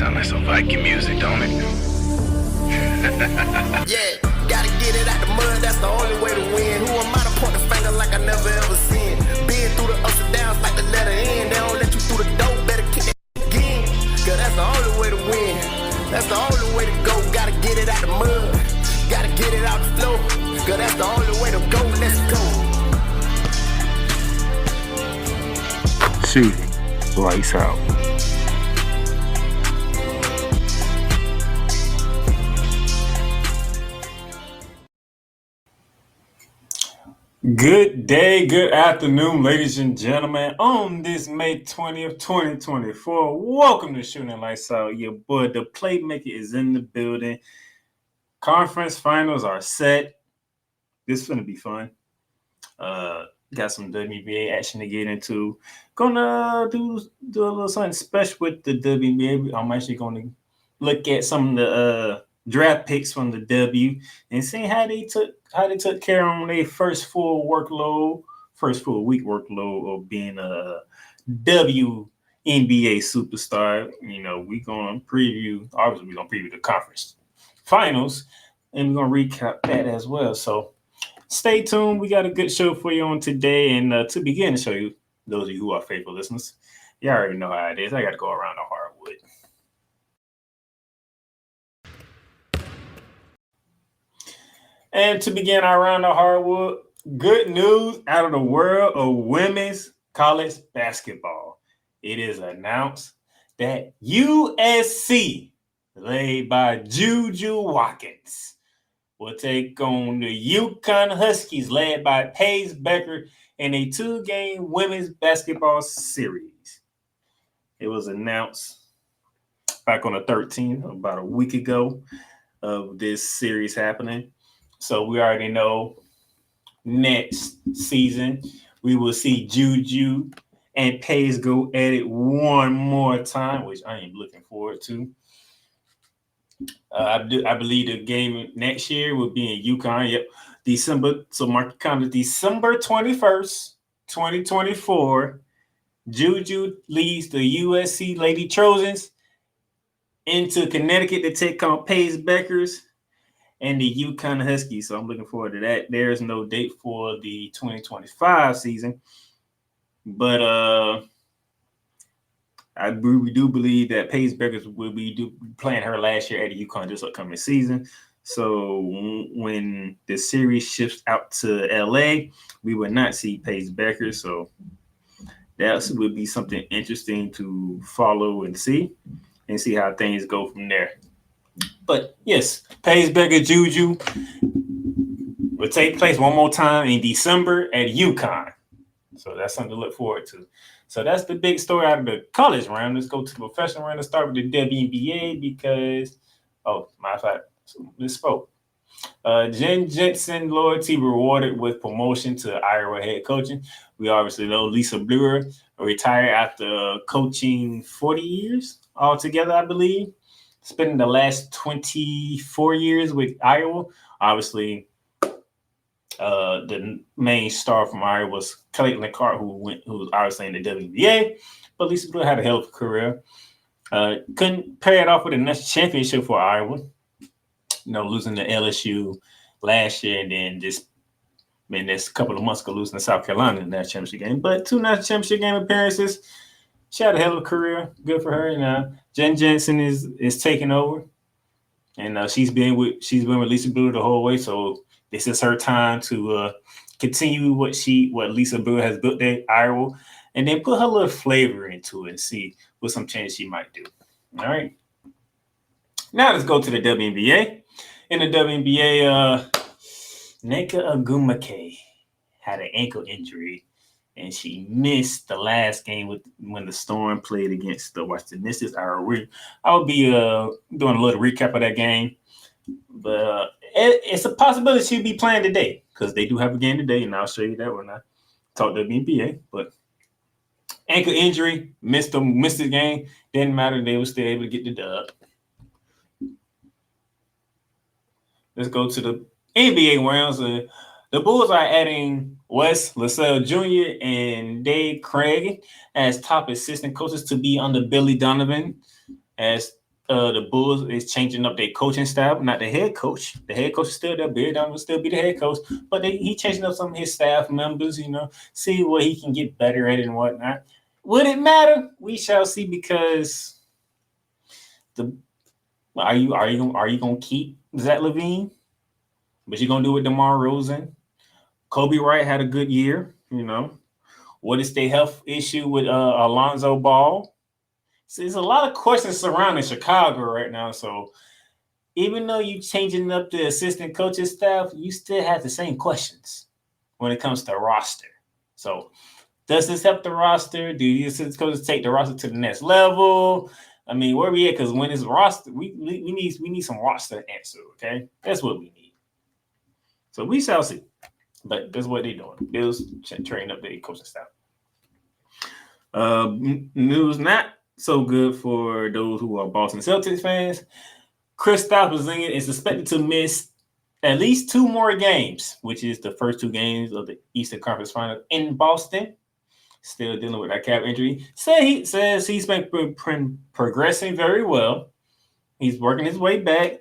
Sound like some Viking music, don't it? Yeah, gotta get it out the mud, that's the only way to win. Who am I to point the finger like I never ever seen? Been through the ups and downs like the letter N. They don't let you through the door, better kick that again. Cause that's the only way to win. That's the only way to go. Gotta get it out the mud, gotta get it out the flow. Cause that's the only way to go, let's go. Shooting lights out. Good day, good afternoon, ladies and gentlemen. On this May 20th, 2024, welcome to Shooting Lights Out. Your boy, the Playmaker, is in the building. Conference finals are set. This is going to be fun. Got some WNBA action to get into. Gonna do a little something special with the WNBA. I'm actually going to look at some of the draft picks from the W and see how they took care on their first full week workload of being a WNBA superstar. You know, we're gonna preview the conference finals, and we're gonna recap that as well. So stay tuned. We got a good show for you on today. And to begin to show you, those of you who are faithful listeners, you already know how it is. I got to go around the hardwood. And to begin our round of hardwood, good news out of the world of women's college basketball. It is announced that USC, led by Juju Watkins, will take on the UConn Huskies, led by Paige Becker, in a 2-game women's basketball series. It was announced back on the 13th, about a week ago, of this series happening. So we already know next season we will see Juju and Paige go at it one more time, which I am looking forward to. I believe the game next year will be in UConn. Yep, December. So mark the calendar. December 21st, 2024. Juju leads the USC Lady Trojans into Connecticut to take on Paige Beckers and the UConn Huskies. So I'm looking forward to that. There's no date for the 2025 season, but we do believe that Paige Beckers will be playing her last year at the UConn this upcoming season. So when the series shifts out to LA, we will not see Paige Beckers. So that would be something interesting to follow and see how things go from there. But yes, Paige Becker Juju will take place one more time in December at UConn. So that's something to look forward to. So that's the big story out of the college round. Let's go to the professional round and start with the WNBA because, matter of fact, misspoke. Jen Jensen loyalty rewarded with promotion to Iowa head coaching. We obviously know Lisa Brewer retired after coaching 40 years altogether, I believe. Spending the last 24 years with Iowa. Obviously, the main star from Iowa was Caitlin Clark, who was obviously in the WNBA, but Lisa Brewer had a hell of a career. Couldn't pair it off with a national championship for Iowa. You know, losing to LSU last year, and then just this couple of months ago losing to South Carolina in that championship game. But 2 national championship game appearances. She had a hell of a career. Good for her. And Jen Jensen is taking over, and she's been with Lisa Brewer the whole way. So this is her time to continue what Lisa Brewer has built at Iowa, and then put her little flavor into it and see what some change she might do. All right. Now let's go to the WNBA. In the WNBA, Nneka Ogwumike had an ankle injury, and she missed the last game when the Storm played against the Washington Mystics. I'll be doing a little recap of that game, but it's a possibility she'll be playing today because they do have a game today, and I'll show you that when I talk WNBA. But ankle injury, missed the game. Didn't matter; they were still able to get the dub. Let's go to the NBA rounds. The Bulls are adding Wes Lascelles Jr. and Dave Craig as top assistant coaches to be under Billy Donovan as the Bulls is changing up their coaching staff, not the head coach. The head coach is still there. Beard Donovan will still be the head coach, but he changing up some of his staff members, see what he can get better at and whatnot. Would it matter? We shall see, because are you gonna keep Zach LaVine? What you gonna do with DeMar Rosen? Kobe Wright had a good year, What is the health issue with Alonzo Ball? So there's a lot of questions surrounding Chicago right now. So even though you're changing up the assistant coaching staff, you still have the same questions when it comes to roster. So does this help the roster? Do you assistant coaches take the roster to the next level? I mean, where we at? Because when it's roster, we need some roster answer. Okay, that's what we need. So we shall see. But that's what they're doing. Bills training up the coaching staff. News not so good for those who are Boston Celtics fans. Kristaps Porzingis is expected to miss at least 2 more games, which is the first 2 games of the Eastern Conference Final in Boston. Still dealing with that calf injury. He says he's been progressing very well. He's working his way back,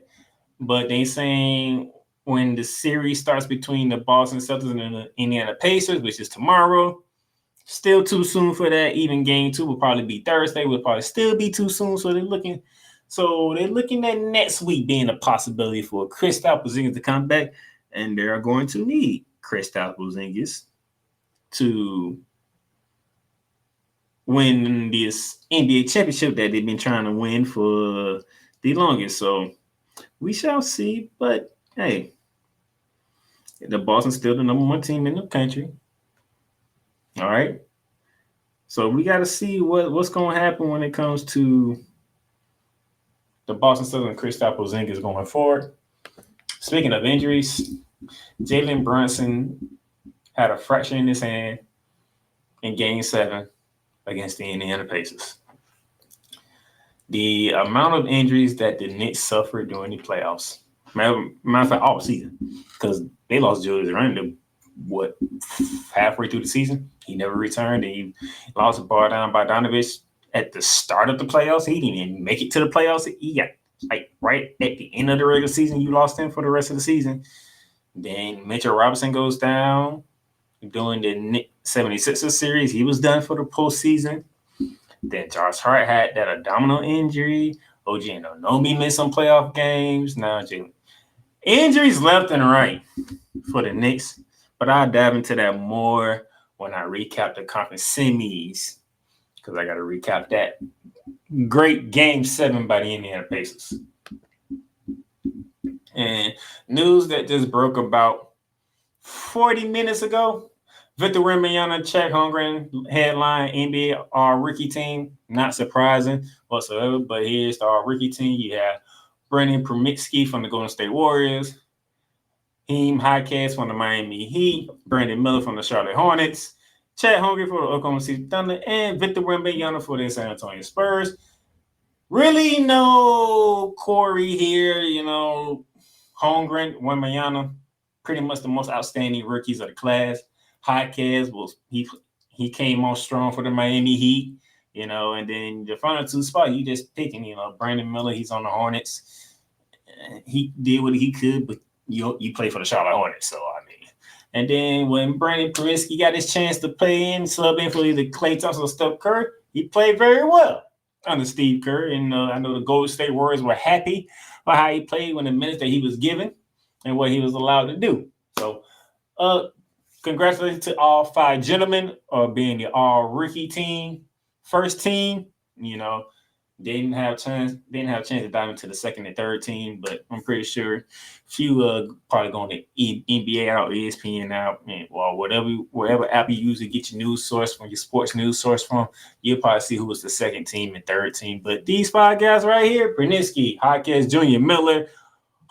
but they're saying when the series starts between the Boston Celtics and the Indiana Pacers, which is tomorrow, still too soon for that. Even game 2 will probably be Thursday. Will probably still be too soon. So they're looking at next week being a possibility for Kristaps Porzingis to come back, and they're going to need Kristaps Porzingis to win this NBA championship that they've been trying to win for the longest. So we shall see. But hey, the Boston's still the number 1 team in the country. All right. So we got to see what's going to happen when it comes to the Boston Celtics and Kristaps Porzingis going forward. Speaking of injuries, Jalen Brunson had a fracture in his hand in Game 7 against the Indiana Pacers. The amount of injuries that the Knicks suffered during the playoffs, matter of fact, all season, because they lost Julius Randle, halfway through the season. He never returned, and he lost Bojan Bogdanovic at the start of the playoffs. He didn't even make it to the playoffs. He got right at the end of the regular season. You lost him for the rest of the season. Then Mitchell Robinson goes down during the 76ers series. He was done for the postseason. Then Josh Hart had that abdominal injury. OG Anunoby missed some playoff games. Now injuries left and right for the Knicks. But I'll dive into that more when I recap the conference semis, because I got to recap that great Game 7 by the Indiana Pacers. And news that just broke about 40 minutes ago, Victor Wembanyama, Chet Holmgren headline NBA All-Rookie team. Not surprising whatsoever, but here's the All-Rookie team. You have Brandon Promitsky from the Golden State Warriors, Hakeem Hicks from the Miami Heat, Brandon Miller from the Charlotte Hornets, Chet Holmgren for the Oklahoma City Thunder, and Victor Wembanyama for the San Antonio Spurs. Really no Corey here, Holmgren, Wembanyama, pretty much the most outstanding rookies of the class. Hicks he came on strong for the Miami Heat, and then the final 2 spots you just picking, Brandon Miller, he's on the Hornets. He did what he could, but you play for the Charlotte Hornets, so I mean. And then when Brandon Promitsky got his chance to play sub in for either Klay Thompson or Steph Curry, he played very well under Steve Kerr. And I know the Golden State Warriors were happy about how he played when the minutes that he was given and what he was allowed to do. So, congratulations to all 5 gentlemen being the all-rookie team, first team. They didn't have a chance to dive into the second and third team, but I'm pretty sure a few probably going to NBA out, ESPN out, or whatever app you use to get your news source from, your sports news source from, you'll probably see who was the second team and third team. But these 5 guys right here, Promitsky, Hicks Jr., Miller,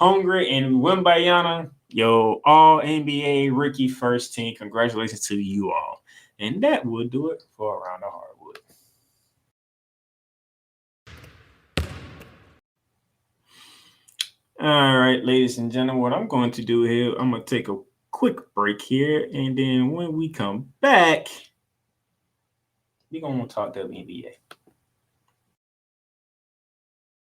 Holmgren, and Wembanyama, all NBA rookie first team. Congratulations to you all. And that will do it for Around the Hardwood. All right, ladies and gentlemen, what I'm going to do here, I'm going to take a quick break here. And then when we come back, we're going to talk WNBA.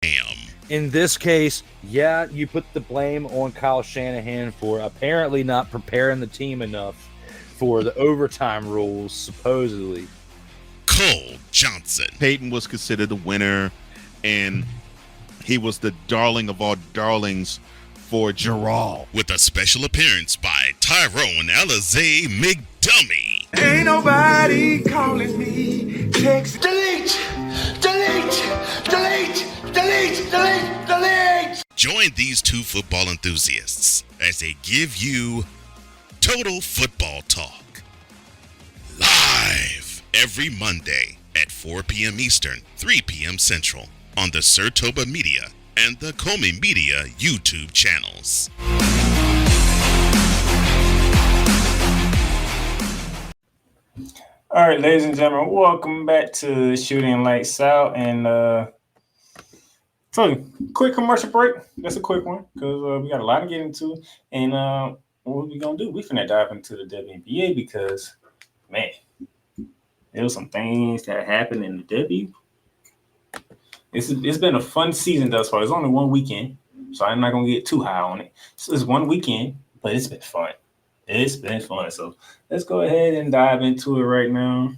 Damn. in this case, yeah, you put the blame on Kyle Shanahan for apparently not preparing the team enough for the overtime rules, supposedly. Cole Johnson. Peyton was considered the winner, and he was the darling of all darlings for Gerald. With a special appearance by Tyrone Alizé McDummy. Ain't nobody calling me. Text. Delete! Join these two football enthusiasts as they give you Total Football Talk. Live every Monday at 4 p.m. Eastern, 3 p.m. Central on the Sertoba Media and the Comey Media YouTube channels. All right, ladies and gentlemen, welcome back to Shooting Lights Out. And so, quick commercial break. That's a quick one because we got a lot to get into. And what we going to do? We finna dive into the WNBA because, man, there was some things that happened in the W. It's been a fun season thus far. It's only one weekend, so I'm not going to get too high on it. So it's one weekend, but it's been fun. It's been fun. So let's go ahead and dive into it right now.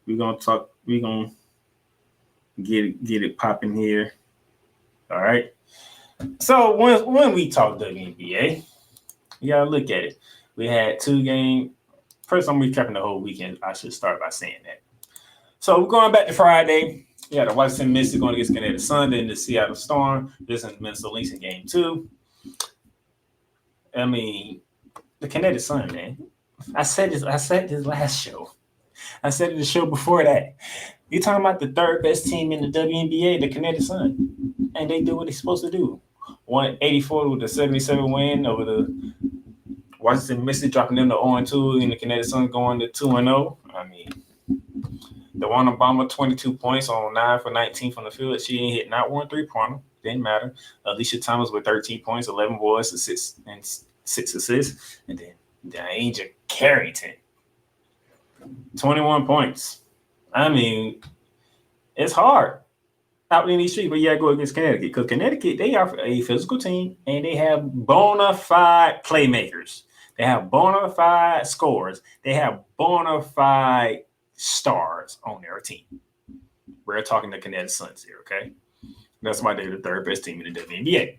We're going to talk. We're going to get it popping here. All right. So when we talk WNBA, you got to look at it. We had 2 games. First, I'm recapping the whole weekend. I should start by saying that. So we're going back to Friday. Yeah, the Washington Mystics going against Connecticut Sun, then the Seattle Storm. This is Minnesota Lynx in game 2. I mean, the Connecticut Sun, man. I said this last show. I said it the show before that. You're talking about the third best team in the WNBA, the Connecticut Sun. And they do what they're supposed to do. 184 with a 77 win over the Washington Mystics, dropping them to 0-2, and the Connecticut Sun going to 2-0. I mean, the one Obama 22 points on 9 for 19 from the field. She ain't hit not one 3-pointer. Didn't matter. Alicia Thomas with 13 points, 11 boards, 6 assists, and then Angel Carrington, 21 points. I mean, it's hard out in these streets, but you gotta go against Connecticut because Connecticut, they are a physical team and they have bona fide playmakers. They have bona fide scorers. They have bona fide stars on their team. We're talking the Connecticut Suns here, okay? That's why they're the third best team in the WNBA.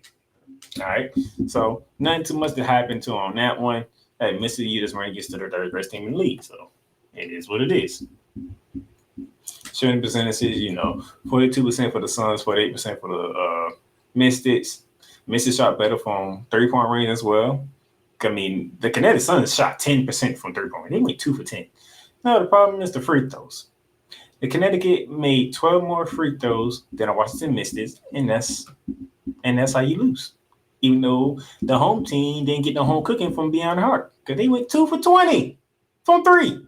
All right, so nothing too much to hype into on that one. Hey, Mississippi U.S. Marine gets to the third best team in the league, so it is what it is. Shooting percentages, 42% for the Suns, 48% for the Mystics. Mystics shot better from 3-point range as well. I mean, the Connecticut Suns shot 10% from 3-point range. They went 2 for 10. No, the problem is the free throws. The Connecticut made 12 more free throws than the Washington Mystics, and that's how you lose. Even though the home team didn't get the home cooking from beyond the heart because they went 2 for 20 from 3.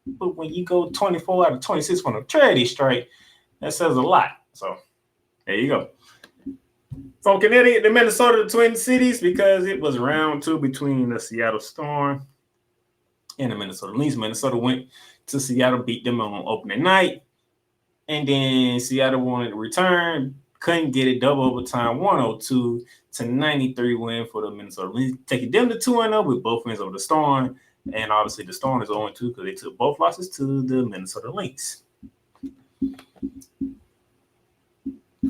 But when you go 24 out of 26 from a charity strike, that says a lot. So there you go. From Connecticut to Minnesota, the Twin Cities, because it was round 2 between the Seattle Storm and the Minnesota Lynx. Minnesota went to Seattle, beat them on opening night. And then Seattle wanted to return, couldn't get it, double overtime, 102-93 win for the Minnesota Lynx, taking them to 2-0 with both wins over the Storm. And obviously the Storm is 0-2 because they took both losses to the Minnesota Lynx.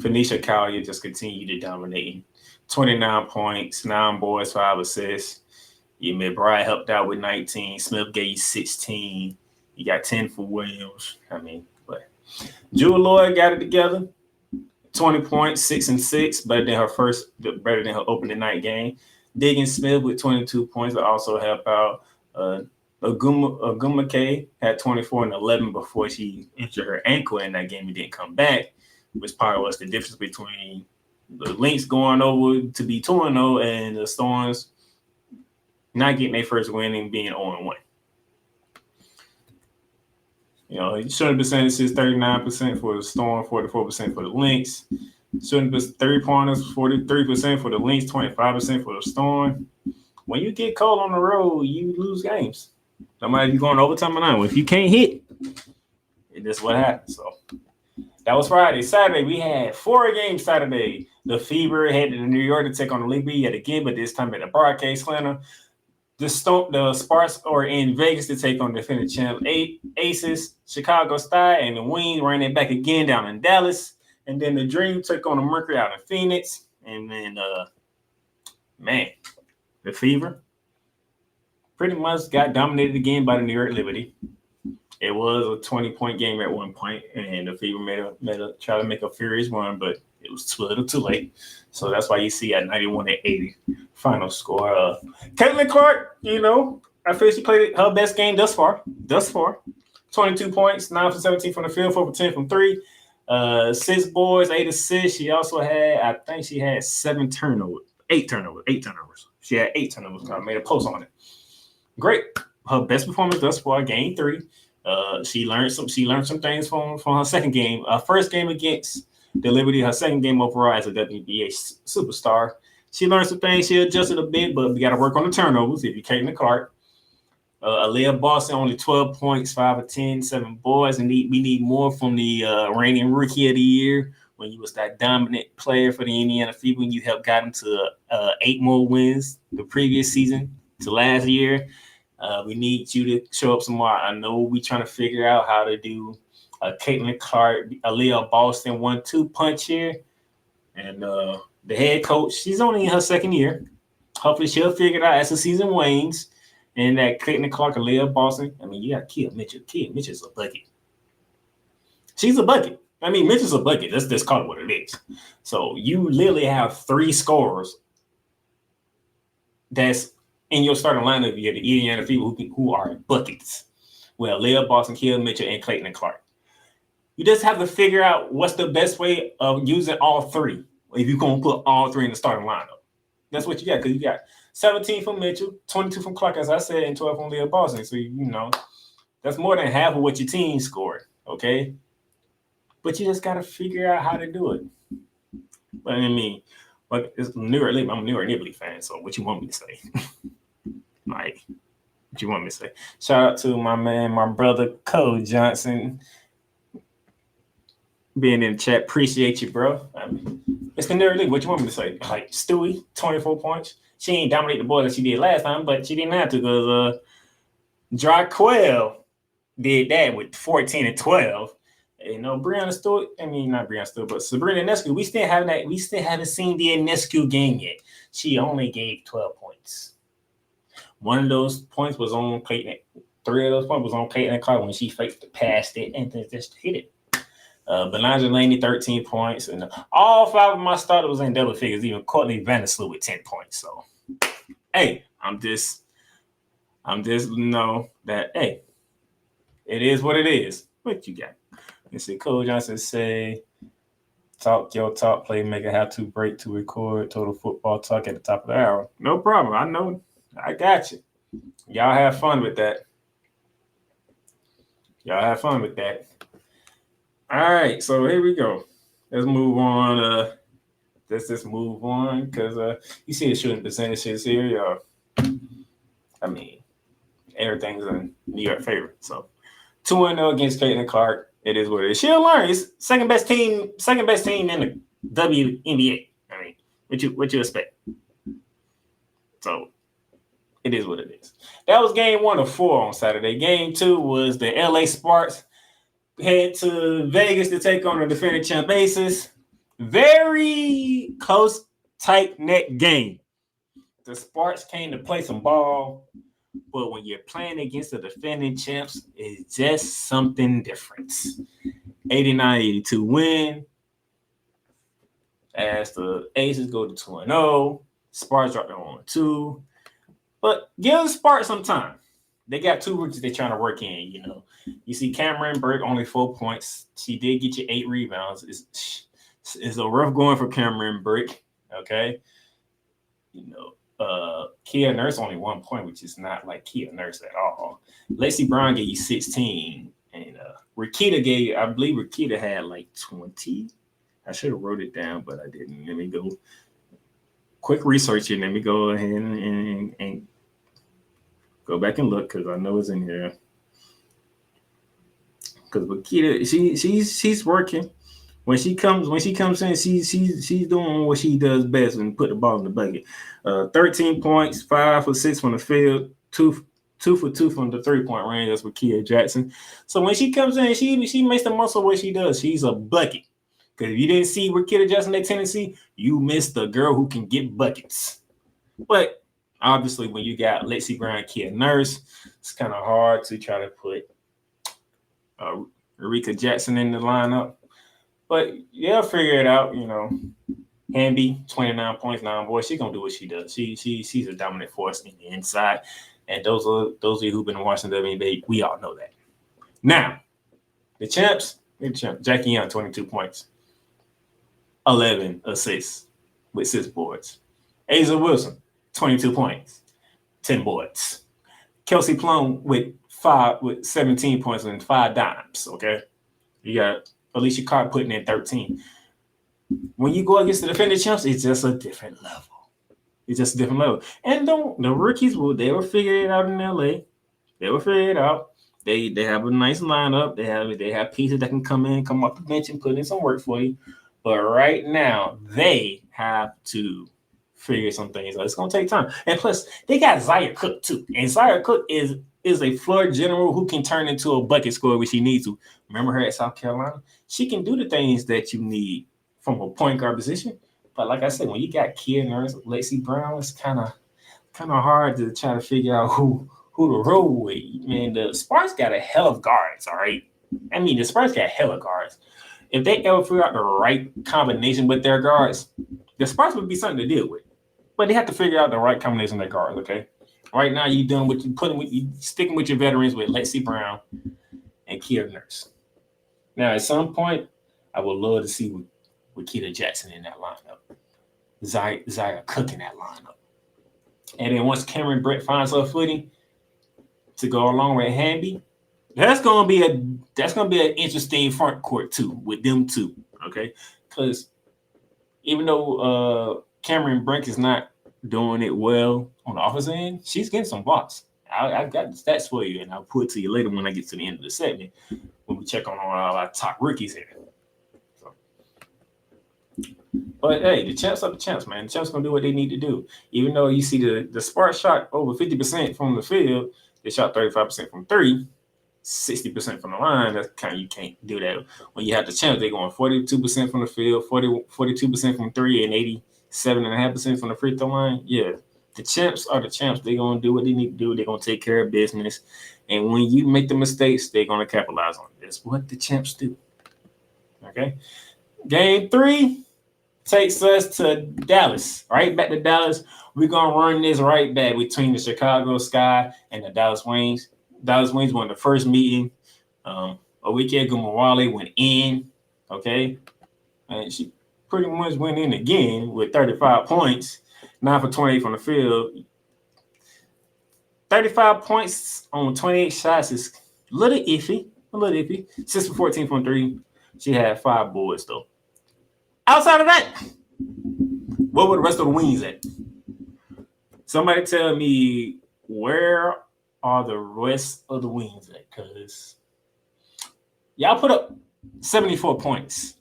Phoenicia Collier just continued to dominate. 29 points, 9 boards, 5 assists. You McBride helped out with 19. Smith gave you 16. You got 10 for Williams. I mean, but Jewel Lloyd got it together. 20 points, 6 and 6, better than her opening night game. Diggins Smith with 22 points that also helped out. Agumake had 24 and 11 before she injured her ankle in that game and didn't come back, which probably was the difference between the Lynx going over to be 2-0 and the Storms not getting their first win and being 0-1. Shooting percentage is 39% for the Storm, 44% for the Lynx. Shooting 30-pointers, 43% for the Lynx, 25% for the Storm. When you get cold on the road, you lose games. No matter if you're going overtime or not. If you can't hit, that's what happens. So That was Friday. Saturday, we had 4 games Saturday. The Fever headed to New York to take on the Liberty yet again, but this time at the Broadcast Center. The Sparks are in Vegas to take on the defending champ Aces, Chicago Sky, and the Wings ran it back again down in Dallas. And then the Dream took on the Mercury out in Phoenix. And then, the Fever pretty much got dominated again by the New York Liberty. It was a 20-point game at one point, and the Fever made a try to make a furious run, but it was a little too late. So that's why you see at 91-80 final score. Caitlin Clark, I feel she played her best game thus far. 22 points, 9 for 17 from the field, 4 for 10 from 3. 6 boards, 8 assists. She also had, I think she had 8 turnovers. She had 8 turnovers. I made a post on it. Great. Her best performance thus far, game 3. She learned some things from her second game. First game against the Liberty, her second game overall as a WNBA superstar. She learned some things. She adjusted a bit, but we got to work on the turnovers if you're Caitlin Clark. Aaliyah Boston, only 12 points, 5 of 10, 7 boards. And we need more from the reigning Rookie of the Year when you was that dominant player for the Indiana Fever, when you helped guide them to 8 more wins the previous season to last year. We need you to show up some more. I know we're trying to figure out how to do Caitlin Clark, Aaliyah Boston 1-2 punch here. And the head coach, she's only in her second year. Hopefully she'll figure it out as the season wanes. And that Caitlin Clark, Aaliyah Boston, you got Kia Mitchell. Kia Mitchell's a bucket. She's a bucket. Mitchell's a bucket. Let's just call it what it is. So you literally have 3 scorers that's in your starting lineup. You have the Indiana Fever who are buckets. Well, Aaliyah Boston, Kia Mitchell, and Caitlin Clark. You just have to figure out what's the best way of using all 3. If you're going to put all 3 in the starting lineup. That's what you got, because you got 17 from Mitchell, 22 from Clark, as I said, and 12 from Aaliyah Boston. So, that's more than half of what your team scored, okay? But you just got to figure out how to do it. But it's New York Liberty. I'm a New York Liberty fan, so what you want me to say? What you want me to say? Shout out to my man, my brother, Cole Johnson, being in the chat. Appreciate you, bro. It's the New York League. What you want me to say? Stewie, 24 points. She ain't dominate the board that she did last time, but she didn't have to because Draquel did that with 14 and 12. Brianna Stewart. Not Brianna Stewart, but Sabrina Ionescu. We still haven't seen the Ionescu game yet. She only gave 12 points. One of those points was on Caitlin. 3 of those points was on Caitlin Clark when she faked past it and then just hit it. Belanger Laney, 13 points. And all 5 of my starters was in double figures, even Courtney Vandersloot with 10 points. So, hey, I'm just that, hey, it is what it is. What you got? Let's see. Cole Johnson say, talk your talk, Playmaker, have to break to record total football talk at the top of the hour. No problem. I know. I got you. Y'all have fun with that. All right, so here we go. Let's move on. Let's just move on because you see the shooting percentages here. Everything's in New York favor. So 2-0 against Caitlin Clark. It is what it is. She'll learn. It's second best team in the WNBA. What you expect? So it is what it is. That was game 1 of 4 on Saturday. Game 2 was the LA Sparks head to Vegas to take on the defending champ Aces. Very close, tight-knit game. The Sparks came to play some ball, but when you're playing against the defending champs, it's just something different. 89-82 win. As the Aces go to 2-0, Sparks drop their 1-2. But give the Sparks some time. They got 2 rookies they're trying to work in, You see Cameron Burke, only 4 points. She did get you 8 rebounds. It's a rough going for Cameron Burke, okay? Kia Nurse only 1 point, which is not like Kia Nurse at all. Lacey Brown gave you 16. And I believe Rakita had like 20. I should have wrote it down, but I didn't. Let me go. Quick research here. Let me go ahead and go back and look because I know it's in here. Because Rakita, she's working. When she comes in, she's doing what she does best and put the ball in the bucket. 13 points, 5 for 6 from the field, 2 for 2 from the 3-point range. That's with Kia Jackson. So when she comes in, she makes the most of what she does. She's a bucket. Because if you didn't see with Kia Jackson at Tennessee, you missed the girl who can get buckets. But obviously, when you got Lexi Brown, Kia Nurse, it's kind of hard to try to put Erika Jackson in the lineup. But they'll figure it out, you know. Hamby, 29 points, 9 boys. She's gonna do what she does. She's a dominant force in the inside. And those of you who've been watching WNBA, we all know that. Now, the champs, Jackie Young, 22 points, 11 assists with 6 boards. A'ja Wilson, 22 points, 10 boards. Kelsey Plum with 17 points and 5 dimes. Okay, you got Alicia Carr putting in 13. When you go against the defending champs, it's just a different level. It's just a different level. And the rookies they will figure it out in LA. They will figure it out. They have a nice lineup. They have pieces that can come off the bench and put in some work for you. But right now, they have to figure some things out. It's gonna take time. And plus, they got Zaya Cook too. And Zaya Cook is a floor general who can turn into a bucket scorer when she needs to. Remember her at South Carolina? She can do the things that you need from a point guard position. But like I said, when you got Kia Nurse, Lexi Brown, it's kind of hard to try to figure out who to roll with. Man, the Sparks got a hell of guards, all right? I mean, the Sparks got hella guards. If they ever figure out the right combination with their guards, the Sparks would be something to deal with. But they have to figure out the right combination of their guards, okay? Right now, you sticking with your veterans with Lexi Brown and Kia Nurse. Now, at some point, I would love to see with Kia Jackson in that lineup. Zaya Cook in that lineup. And then once Cameron Brett finds her footing to go along with Hamby, that's gonna be an interesting front court too with them two. Okay, because even though Cameron Brink is not doing it well on the offensive end, she's getting some blocks. I got the stats for you, and I'll put it to you later when I get to the end of the segment when we check on all our top rookies here. But hey, the champs are the champs, man. The champs gonna do what they need to do. Even though you see the Sparks shot over 50% from the field, they shot 35% from 3, 60% from the line. That's kind of, you can't do that. When you have the champs, they're going 42% from the field, 42% from 3, and 87.5% from the free throw line. Yeah, the champs are the champs. They're gonna do what they need to do. They're gonna take care of business. And when you make the mistakes, they're gonna capitalize on it. That's what the champs do. Okay, game 3 takes us to Dallas, right back to Dallas. We're going to run this right back between the Chicago Sky and the Dallas Wings. Dallas Wings won the first meeting. Owike Gumawale went in, okay? And she pretty much went in again with 35 points, 9 for 28 from the field. 35 points on 28 shots is a little iffy. 6 for 14 from 3. She had 5 boards, though. Outside of that, what were the rest of the Wings at? Somebody tell me, where are the rest of the Wings at? Because y'all put up 74 points.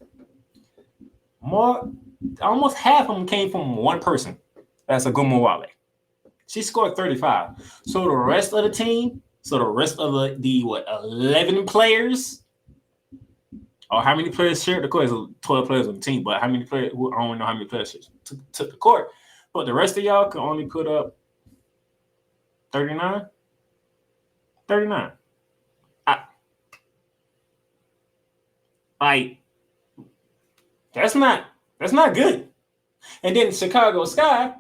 Almost half of them came from one person. That's Agumawale. She scored 35. So the rest of the team, the 11 players, or how many players shared the court? There's 12 players on the team, but how many players? I don't know how many players took the court. But the rest of y'all could only put up 39. 39. That's not good. And then Chicago Sky,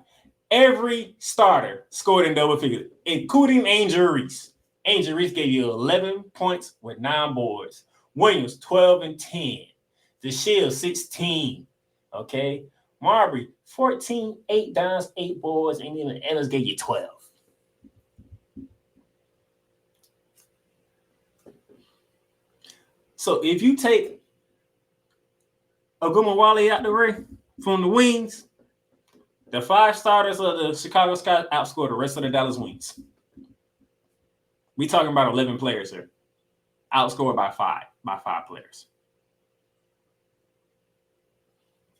every starter scored in double figures, including Angel Reese. Angel Reese gave you 11 points with 9 boards. Williams, 12 and 10. DeShield, 16. Okay. Marbury, 14, 8 dimes, 8 boards, and then the Ellis gave you 12. So if you take Ogumawale out the way from the Wings, the 5 starters of the Chicago Sky outscored the rest of the Dallas Wings. We talking about 11 players here. Outscored by 5 players.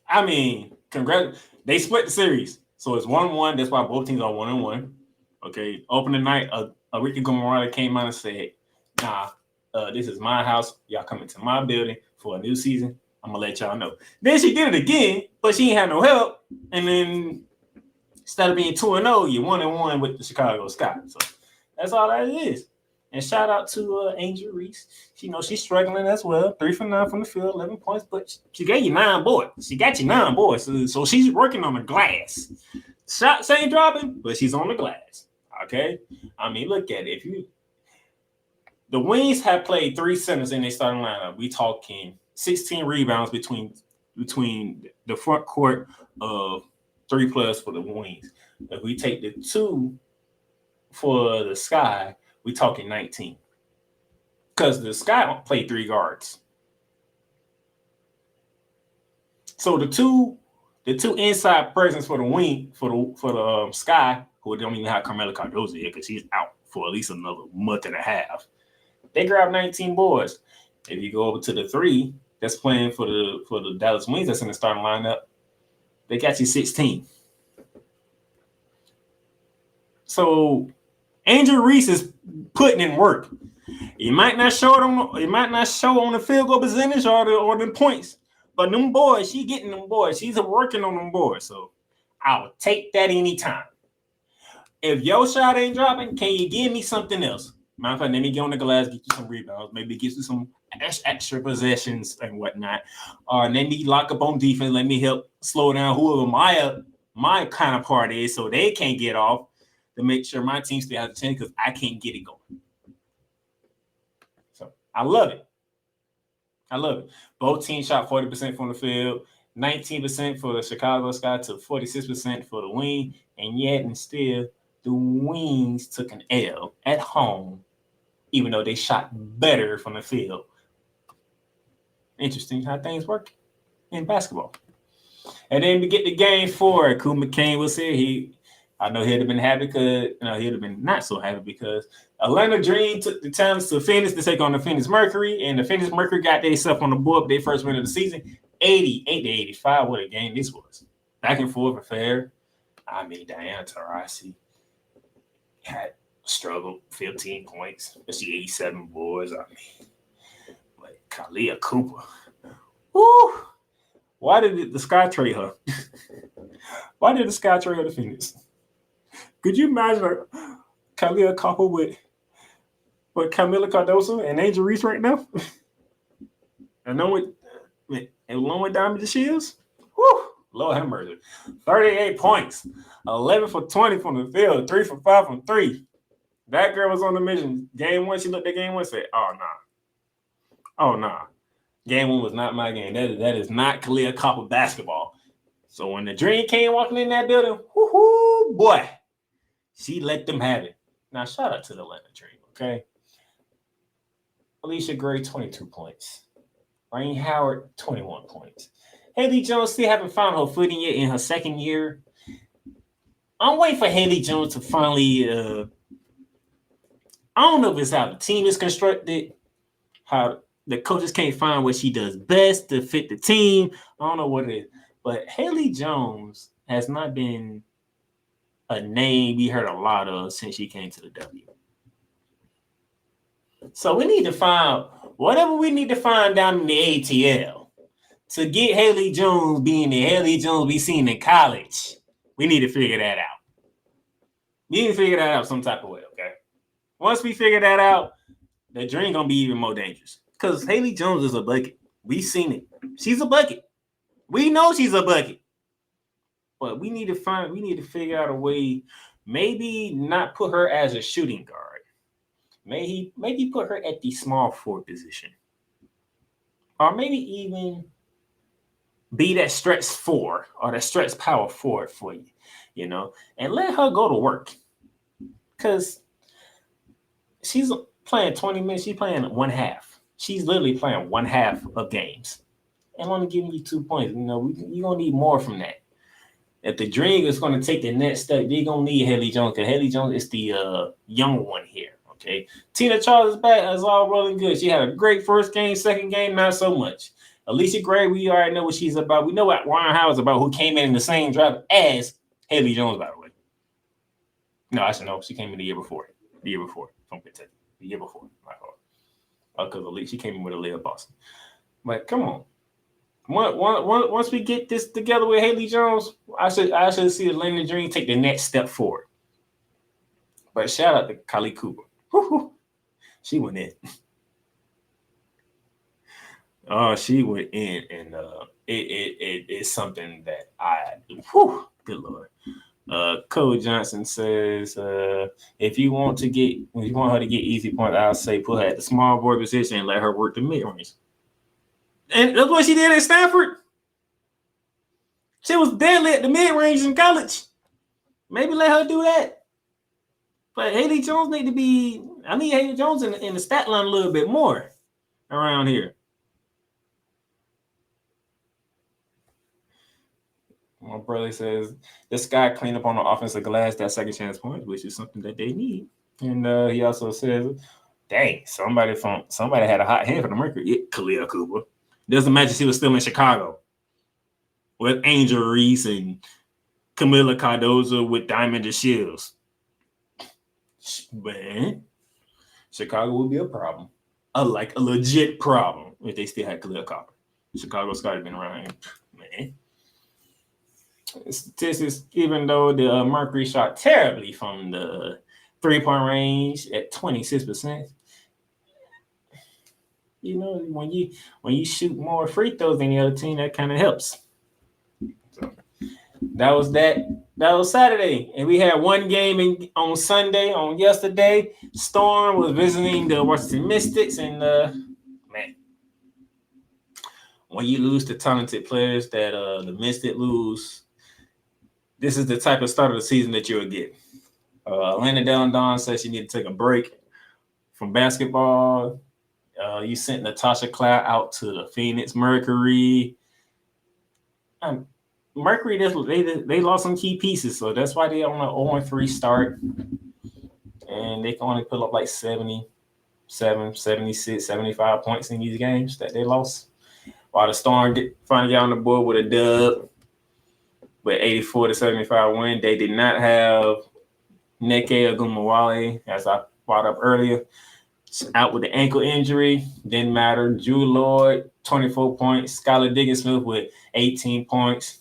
I mean, congrats. They split the series, so it's 1-1. That's why both teams are 1-1. Okay, opening night, Ricky Gamorada came out and said, "Nah, this is my house. Y'all coming to my building for a new season. I'm gonna let y'all know." Then she did it again, but she ain't had no help. And then instead of being 2-0, you're 1-1 with the Chicago Sky. So that's all that is. And shout out to Angel Reese. She's struggling as well. 3 for 9 from the field, 11 points, but she gave you 9 boards. She got you 9 boards. So she's working on the glass. Shots ain't dropping, but she's on the glass. Okay? I mean, look at it. The Wings have played 3 centers in their starting lineup. We talking 16 rebounds between the front court of 3+ for the Wings. If we take the 2 for the Sky, we talking 19. Because the Sky played 3 guards. So the two inside presence for the wing for the Sky, who don't even have Carmela Cardozo yet because she's out for at least another month and a half. They grab 19 boards. If you go over to the 3 that's playing for the Dallas Wings that's in the starting lineup, they got you 16. So Angel Reese is putting in work. It might not show on the field goal percentage or the points, but them boys, she getting them boys. She's working on them boys. So I'll take that anytime. If your shot ain't dropping, can you give me something else? Matter of fact, let me get on the glass, get you some rebounds, maybe get you some extra possessions and whatnot. Or let me lock up on defense. Let me help slow down whoever my counterpart is so they can't get off to make sure my team stay out of 10 because I can't get it going. So I love it. Both teams shot 40% from the field, 19% for the Chicago Sky to 46% for the Wing, and yet and still the Wings took an L at home, even though they shot better from the field. Interesting how things work in basketball. And then we get to game 4. Kuz McCain was here. I know he'd have been happy because he'd have been not so happy because Atlanta Dream took the time to Phoenix to take on the Phoenix Mercury, and the Phoenix Mercury got themselves on the board for their first win of the season, 88-85. What a game this was! Back and forth and fair. I mean, Diana Taurasi had struggled, 15 points, but she 87 boards. I mean, but Kalia Cooper, woo! Why did the Sky trade her? Why did the Sky trade her to Phoenix? Could you imagine Kalia Cooper with Camila Cardoso and Angel Reese right now? And along with Diamond Shields? Woo! Lord have mercy. 38 points, 11 for 20 from the field, 3 for 5 from 3. That girl was on the mission. Game 1, she looked at game 1 and said, oh, nah. Game 1 was not my game. That is not Kalia Cooper basketball. So when the Dream came walking in that building, whoo-hoo, boy, she let them have it. Now, shout out to the Atlanta Dream, okay? Alicia Gray, 22 points. Rain Howard, 21 points. Haley Jones still haven't found her footing yet in her second year. I'm waiting for Haley Jones to finally I don't know if it's how the team is constructed, how the coaches can't find what she does best to fit the team. I don't know what it is. But Haley Jones has not been a name we heard a lot of since she came to the W. So we need to find whatever we need to find down in the ATL to get Haley Jones being the Haley Jones we seen in college. We need to figure that out. We need to figure that out some type of way, okay? Once we figure that out, the Dream gonna be even more dangerous. Because Haley Jones is a bucket. We've seen it. She's a bucket. We know she's a bucket. But we need to figure out a way, maybe not put her as a shooting guard. Maybe put her at the small forward position. Or maybe even be that stretch 4 or that stretch power forward for you, and let her go to work. Because she's playing 20 minutes. She's playing one half. She's literally playing one half of games and only giving you 2 points. You're going to need more from that. If the Dream is going to take the next step, they're going to need Haley Jones because Haley Jones is the young one here. Okay, Tina Charles is back. It's all rolling good. She had a great first game, second game, not so much. Alicia Gray, we already know what she's about. We know what Ryan Howard's about, who came in the same draft as Haley Jones, by the way. No, I should know. She came in the year before. The year before from Kentucky. The year before. My fault. Because Alicia, she came in with a Leah Boston. But come on. Once we get this together with Haley Jones, I should see Atlanta Dream take the next step forward. But shout out to Kylie Cooper. Woo-hoo. She went in. Oh, she went in, and it's something that good Lord. Cole Johnson says, if you want her to get easy points, I'll say put her at the small board position and let her work the mid range. And that's what she did at Stanford. She was deadly at the mid range in college. Maybe let her do that. But Haley Jones need to be. I need Haley Jones in the stat line a little bit more around here. My brother says this guy cleaned up on the offensive glass that second chance points, which is something that they need. And he also says, dang, somebody had a hot hand for the Mercury. Yeah, Khalil Cooper. Doesn't imagine she was still in Chicago with Angel Reese and Camila Cardozo with Diamond DeShields. Man, Chicago would be a problem. A legit problem if they still had Khalil Cooper. Chicago Scott had been around, man. Statistics, even though the Mercury shot terribly from the 3-point range at 26%, you know, when you shoot more free throws than the other team, that kind of helps. So that was Saturday, and we had one game on Sunday. On yesterday, Storm was visiting the Washington Mystics, and man, when you lose to talented players that the Mystics lose. This is the type of start of the season that you'll get. Atlanta Dellen Dawn says you need to take a break from basketball. You sent Natasha Cloud out to the Phoenix Mercury. Mercury, they lost some key pieces, so that's why they're on an 0-3 start. And they can only put up like 77, 76, 75 points in these games that they lost. While the Storm finally got on the board with a dub. With 84-75 win, they did not have Neke Ogumawale, as I brought up earlier. Out with the ankle injury, didn't matter. Drew Lloyd, 24 points. Skylar Diggins-Smith with 18 points.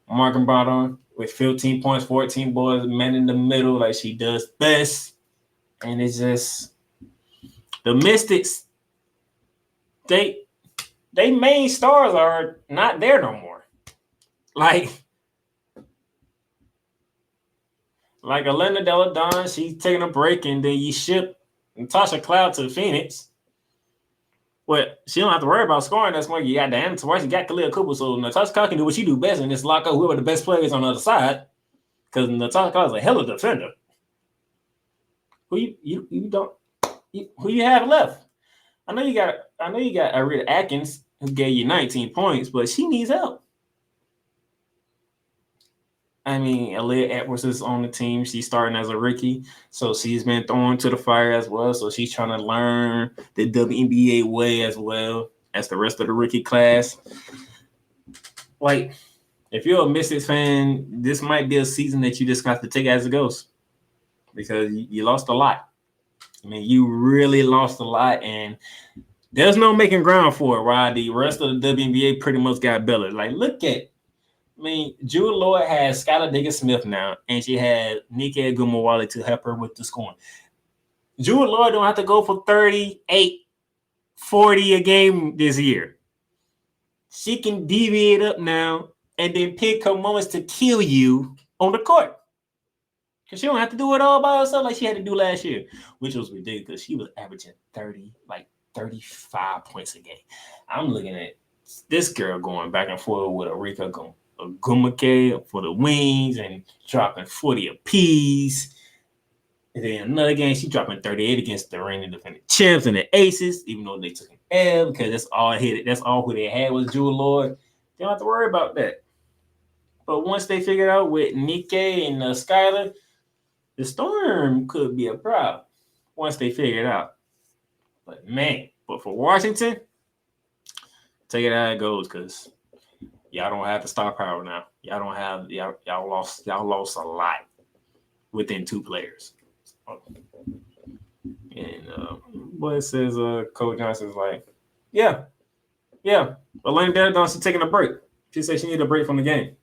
Morgan Bottom with 15 points, 14 boards, man in the middle like she does best. And it's just the Mystics, they main stars are not there no more. Like Atlanta Dellen Dawn, she's taking a break, and then you ship Natasha Cloud to Phoenix. Well, she don't have to worry about scoring. That's why you got Diana Taurasi, you got Khalil Cooper. So Natasha Cloud can do what she do best and just lock up whoever the best players on the other side. Because Natasha Cloud is a hell of a defender. Who you have left? I know you got Arita Atkins, who gave you 19 points, but she needs help. I mean, Aaliyah Edwards is on the team. She's starting as a rookie, so she's been thrown to the fire as well. So she's trying to learn the WNBA way as well as the rest of the rookie class. Like, if you're a Mystics fan, this might be a season that you just got to take as it goes because you lost a lot. I mean, you really lost a lot, and there's no making ground for it, right? The rest of the WNBA pretty much got belted. Like, look at Drew Lloyd has Skylar Diggins-Smith now, and she had Nike Ogumawale to help her with the scoring. Drew Lloyd don't have to go for 38, 40 a game this year. She can deviate up now and then pick her moments to kill you on the court. Because she don't have to do it all by herself like she had to do last year, which was ridiculous. She was averaging 35 points a game. I'm looking at this girl going back and forth with Arika Ogumake for the wings and dropping 40 apiece. And then another game, she dropping 38 against the reigning defending champs and the Aces, even though they took an L because that's all who they had was Drew Lloyd. They don't have to worry about that. But once they figured out with Nike and Skylar, the Storm could be a problem once they figure it out. But for Washington, Take it how it goes, because y'all don't have the star power now. Y'all don't have y'all lost a lot within 2 players. And what it says, Coach Johnson's like, yeah. Elena Johnson taking a break. She said she needed a break from the game.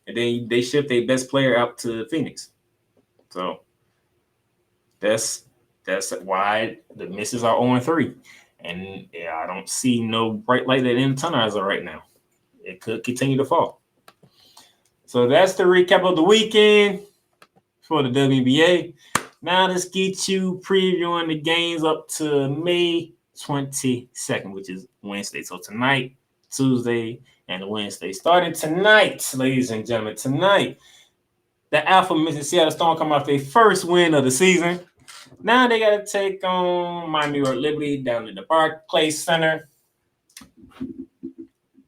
And then they shipped their best player out to Phoenix. So that's why the misses are 0-3. And yeah, I don't see no bright light at the tunnel as of right now. It could continue to fall. So that's the recap of the weekend for the WNBA. Now let's get you previewing the games up to May 22nd, which is Wednesday. So tonight, Tuesday, and Wednesday. Starting tonight, ladies and gentlemen, tonight, the Alpha Mississippi Seattle Storm come off their first win of the season. Now they got to take on my New York Liberty down at the Barclays Center.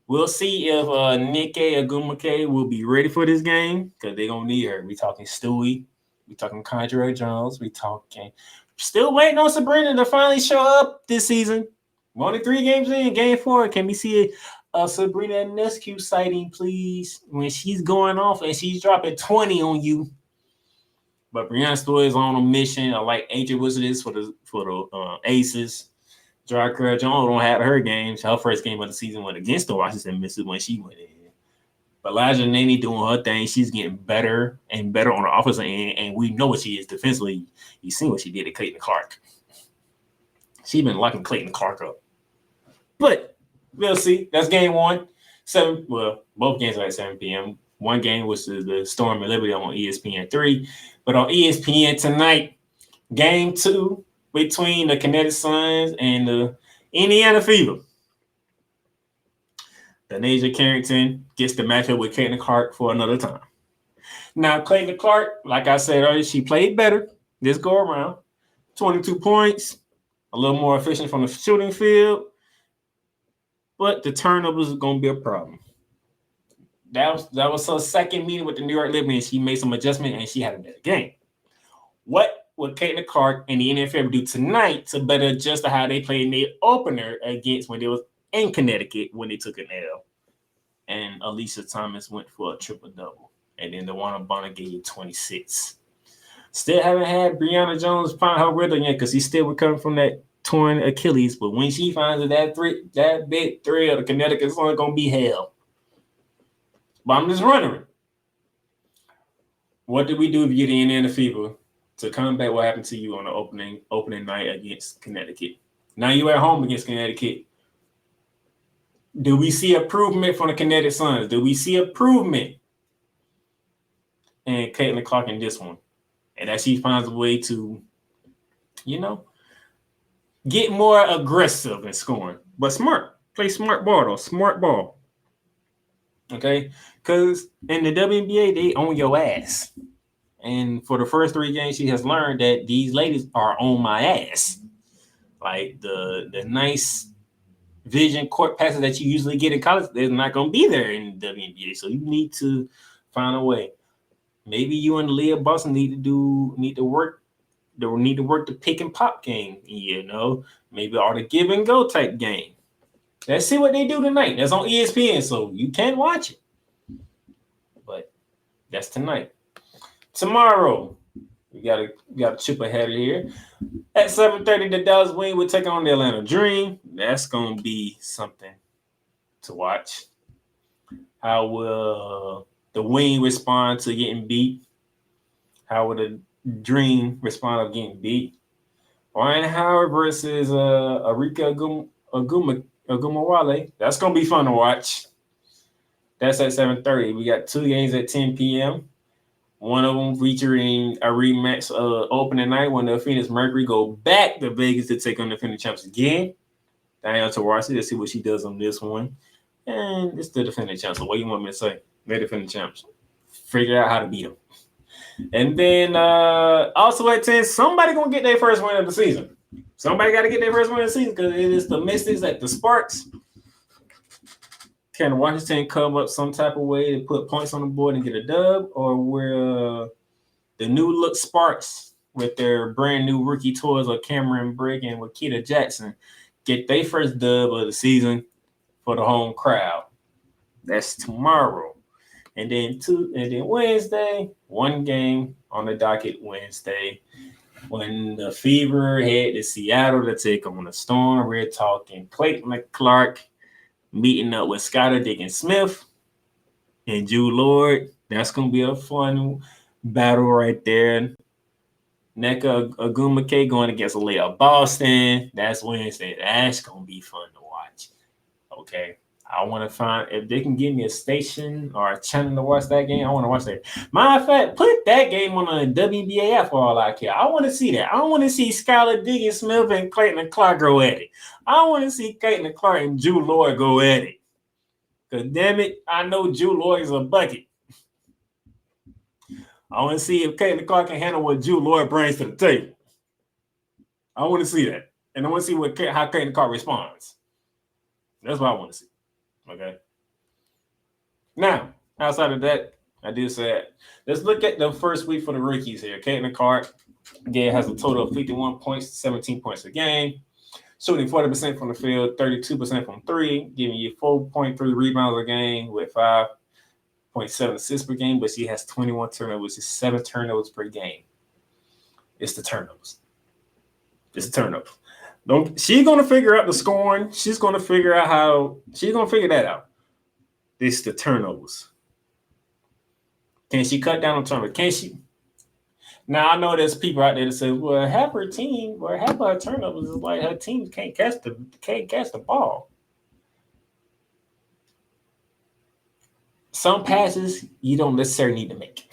We'll see if Nike Agumake will be ready for this game, because they're going to need her. We talking Stewie. We talking Condra Jones. We talking. Still waiting on Sabrina to finally show up this season. We're only 3 games in. Game 4. Can we see a Sabrina Nescu sighting, please? When she's going off and she's dropping 20 on you. But Brianna Story is on a mission. I like Angel Wizard is for the Aces. Dry Jones don't have her games. Her first game of the season went against the Washington Mystics when she went in. But Elijah Naney doing her thing. She's getting better and better on the offensive end, and we know what she is defensively. You seen what she did to Clayton Clark. She's been locking Clayton Clark up. But we'll see. That's game 1. Both games are at 7 p.m. One game was the Storm and Liberty on ESPN 3. But on ESPN tonight, game 2 between the Kinetic Suns and the Indiana Fever. Denasia Carrington gets the matchup with Clayton Clark for another time. Now, Clayton Clark, like I said earlier, she played better this go around. 22 points, a little more efficient from the shooting field. But the turnovers is going to be a problem. That was her second meeting with the New York Liberty, and she made some adjustments, and she had a better game. What would Caitlin Clark and the NFL do tonight to better adjust to how they played in their opener against when they was in Connecticut when they took an L? And Alicia Thomas went for a triple-double. And then DeWanna Bonner gave 26. Still haven't had Brianna Jones find her rhythm yet, because he's still recovering from that torn Achilles. But when she finds that big thrill, the Connecticut Sun going to be hell. But I'm just wondering, what did we do if you get in Indiana Fever to combat what happened to you on the opening night against Connecticut? Now you at home against Connecticut. Do we see improvement from the Connecticut Suns? Do we see improvement in Caitlin Clark in this one? And that she finds a way to, get more aggressive in scoring. But smart. Play smart ball, though. Smart ball. Okay? Because in the WNBA, they own your ass. And for the first 3 games, she has learned that these ladies are on my ass. Like the nice vision court passes that you usually get in college, they're not going to be there in the WNBA. So you need to find a way. Maybe you and Leah Boston need to work the pick and pop game, maybe all the give and go type game. Let's see what they do tonight. That's on ESPN, so you can watch it. But that's tonight. Tomorrow, we got a chip ahead of here. At 7:30, the Dallas Wing will take on the Atlanta Dream. That's gonna be something to watch. How will the Wing respond to getting beat? How will the Dream respond to getting beat? Ryan Howard versus Arika Agumawale. That's gonna be fun to watch. That's at 7:30. We got 2 games at 10 p.m. One of them featuring a rematch opening night when the Phoenix Mercury go back to Vegas to take on the defending champs again. Diana Taurasi, let's see what she does on this one. And it's the defending champs. So what do you want me to say? They're defending champs. Figure out how to beat them. And then also at 10, somebody going to get their first win of the season. Somebody got to get their first win of the season because it is the Mystics at the Sparks. Can Washington come up some type of way to put points on the board and get a dub? Or will the new look Sparks with their brand new rookie toys of Cameron Brigg and Wakita Jackson get their first dub of the season for the home crowd. That's tomorrow. And then Wednesday, one game on the docket Wednesday. When the Fever head to Seattle to take on the Storm, we're talking Clayton Clark meeting up with Skylar Diggins-Smith and Jude Lord. That's going to be a fun battle right there. Nneka Ogwumike going against Alea Boston. That's Wednesday. That's going to be fun to watch. Okay. I want to find if they can give me a station or a channel to watch that game. I want to watch that. Matter of fact, put that game on the WNBA app for all I care. I want to see that. I want to see Skylar Diggins-Smith and Clayton Clark go at it. I want to see Clayton Clark and Jude Lord go at it. Because damn it, I know Jude Lord is a bucket. I want to see if Clayton Clark can handle what Jude Lord brings to the table. I want to see that. And I want to see how Clayton Clark responds. That's what I want to see. Okay. Now, outside of that, I did say that. Let's look at the first week for the rookies here. Caitlin Clark, again, has a total of 51 points, 17 points a game, shooting 40% from the field, 32% from three, giving you 4.3 rebounds a game with 5.7 assists per game, but she has 21 turnovers, which is 7 turnovers per game. It's the turnovers. It's the turnovers. She's going to figure out the scoring. She's going to figure out she's going to figure that out. It's the turnovers. Can she cut down on turnovers? Can she? Now, I know there's people out there that say, well, half of her turnovers is like her team can't catch the ball. Some passes you don't necessarily need to make.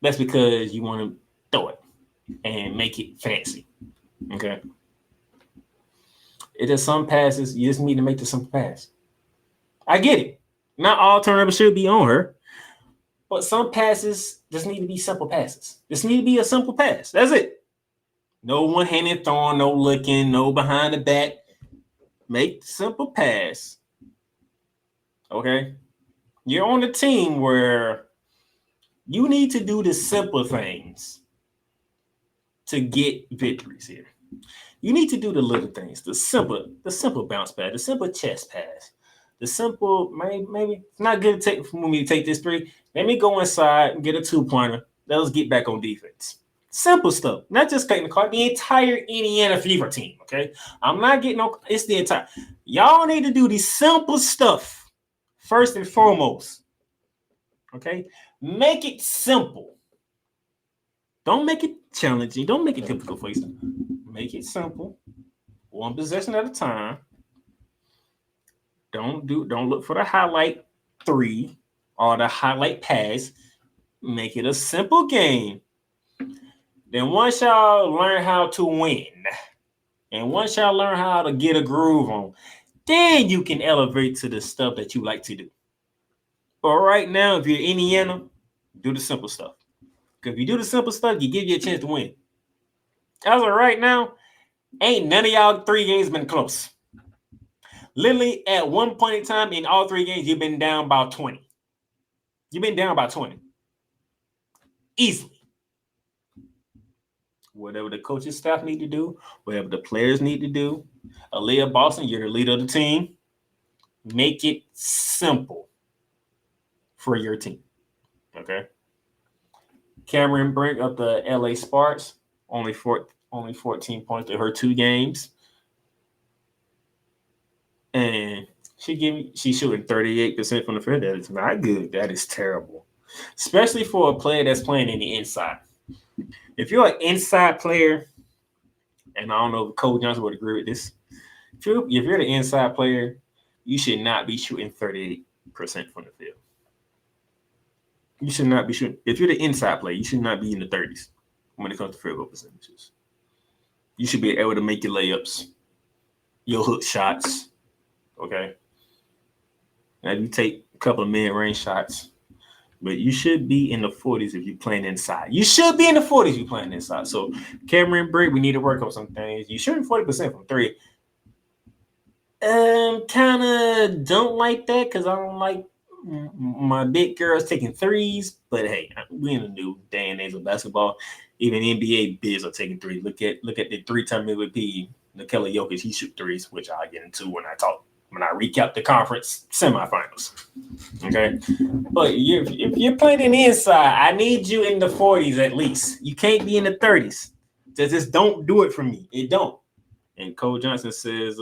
That's because you want to throw it and make it fancy. Okay. It is some passes you just need to make the simple pass. I get it. Not all turnovers should be on her, but some passes just need to be simple passes. Just need to be a simple pass. That's it. No one-handed throwing, no looking, no behind the back. Make the simple pass. Okay. You're on a team where you need to do the simple things to get victories here. You need to do the little things, the simple bounce pass, the simple chest pass, the simple, maybe it's not good for me to take this three. Let me go inside and get a 2-pointer. Let's get back on defense. Simple stuff, not just Clayton Clark, the entire Indiana Fever team, okay? I'm not getting on, it's the entire. Y'all need to do the simple stuff first and foremost, okay? Make it simple. Don't make it challenging. Don't make it difficult for you. Make it simple. One possession at a time. Don't look for the highlight three or the highlight pass. Make it a simple game. Then once y'all learn how to win, and once y'all learn how to get a groove on, then you can elevate to the stuff that you like to do. But right now, if you're Indiana, do the simple stuff. Because if you do the simple stuff, you give you a chance to win. As of right now, ain't none of y'all 3 games been close. Literally, at one point in time in all 3 games, you've been down about 20. You've been down about 20. Easily. Whatever the coaching staff need to do, whatever the players need to do, Alea Boston, you're the leader of the team. Make it simple for your team. Okay? Cameron Brink of the LA Sparks, only 14 points in her 2 games. And she's shooting 38% from the field. That is not good. That is terrible. Especially for a player that's playing in the inside. If you're an inside player, and I don't know if Cole Johnson would agree with this, if you're the inside player, you should not be shooting 38% from the field. You should not be shooting. If you're the inside player, you should not be in the 30s when it comes to field goal percentages. You should be able to make your layups, your hook shots. Okay. Now you take a couple of mid-range shots, but you should be in the 40s if you're playing inside. You should be in the 40s if you're playing inside. So Cameron Brink, we need to work on some things. You shooting 40% from 3. Kind of don't like that because I don't like my big girls taking threes, but hey, we in a new day and age of basketball. Even NBA bigs are taking threes. Look at the 3-time MVP Nikola Jokic, he shoot threes, which I'll get into when I recap the conference semifinals. Okay, but if you're playing in the inside, I need you in the 40s at least. You can't be in the 30s. Just don't do it for me. It don't. And Cole Johnson says,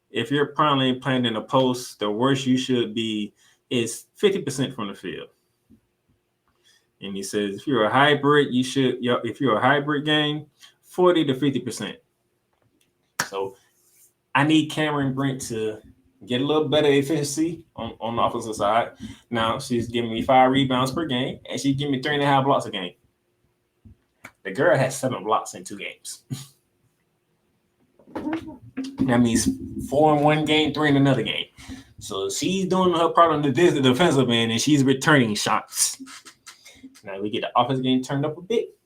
if you're primarily playing in a post, the worst you should be is 50% from the field. And he says, if you're a hybrid, if you're a hybrid game, 40 to 50%. So I need Cameron Brent to get a little better efficiency on the offensive side. Now she's giving me 5 rebounds per game, and she's giving me 3.5 blocks a game. The girl has 7 blocks in 2 games. That means 4 in one game, 3 in another game. So she's doing her part on the defensive end, and she's returning shots. Now we get the offensive game turned up a bit.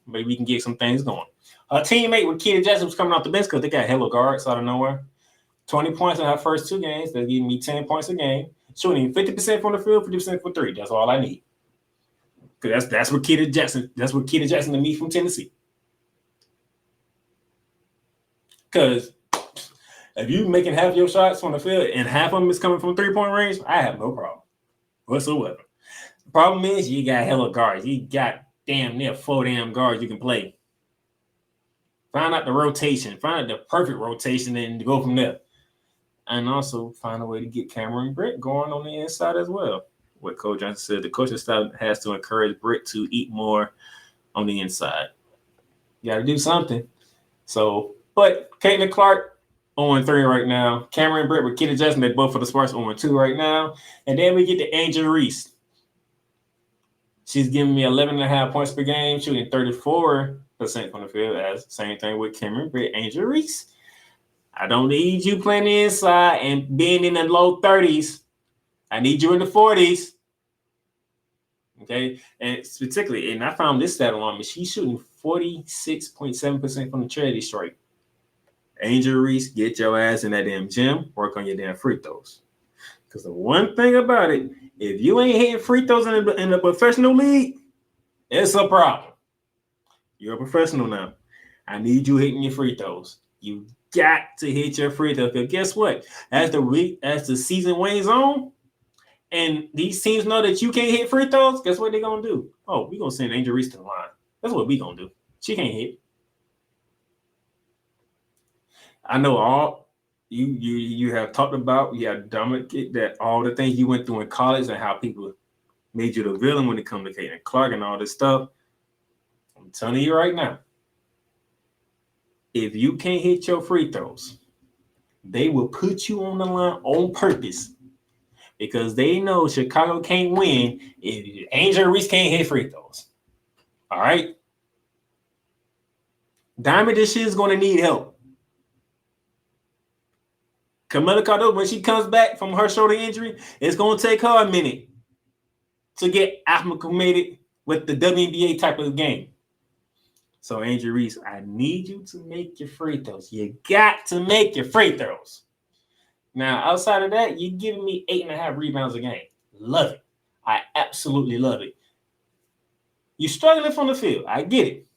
Maybe we can get some things going. Her teammate with Keita Jackson was coming off the bench because they got hella guards out of nowhere. 20 points in her first 2 games. They're giving me 10 points a game. Shooting 50% from the field, 50% for 3. That's all I need. Because that's what Keita Jackson. That's what Keita Jackson to me from Tennessee. Because if you making half your shots from the field and half of them is coming from 3-point range, I have no problem whatsoever. The problem is you got hella guards. You got damn near 4 damn guards you can play. Find out the rotation. Find out the perfect rotation and go from there. And also find a way to get Cameron Brett going on the inside as well. What Coach Johnson said, the coaching staff has to encourage Brett to eat more on the inside. You got to do something. So, but Caitlin Clark 0-3 right now. Cameron Brett with Keita Jackson, they both for the Sparks 0-2 right now. And then we get to Angel Reese. She's giving me 11.5 points per game, shooting 34% from the field. As same thing with Cameron Brett, Angel Reese. I don't need you playing the inside and being in the low 30s. I need you in the 40s. Okay, and particularly, and I found this stat alarming. She's shooting 46.7% from the charity stripe. Angel Reese, get your ass in that damn gym. Work on your damn free throws. Because the one thing about it, if you ain't hitting free throws in the professional league, it's a problem. You're a professional now. I need you hitting your free throws. You got to hit your free throws. Because guess what? As the season wanes on, and these teams know that you can't hit free throws, guess what they're gonna do? Oh, we're gonna send Angel Reese to the line. That's what we're gonna do. She can't hit. I know all you have talked about, you have dominated that all the things you went through in college and how people made you the villain when it comes to Caitlin Clark and all this stuff. I'm telling you right now, if you can't hit your free throws, they will put you on the line on purpose because they know Chicago can't win if Angel Reese can't hit free throws. All right? Diamond, this shit is going to need help. Camila Cardoso, when she comes back from her shoulder injury, it's going to take her a minute to get acclimated with the WNBA type of game. So, Angel Reese, I need you to make your free throws. You got to make your free throws. Now, outside of that, you're giving me 8.5 rebounds a game. Love it. I absolutely love it. You're struggling from the field. I get it.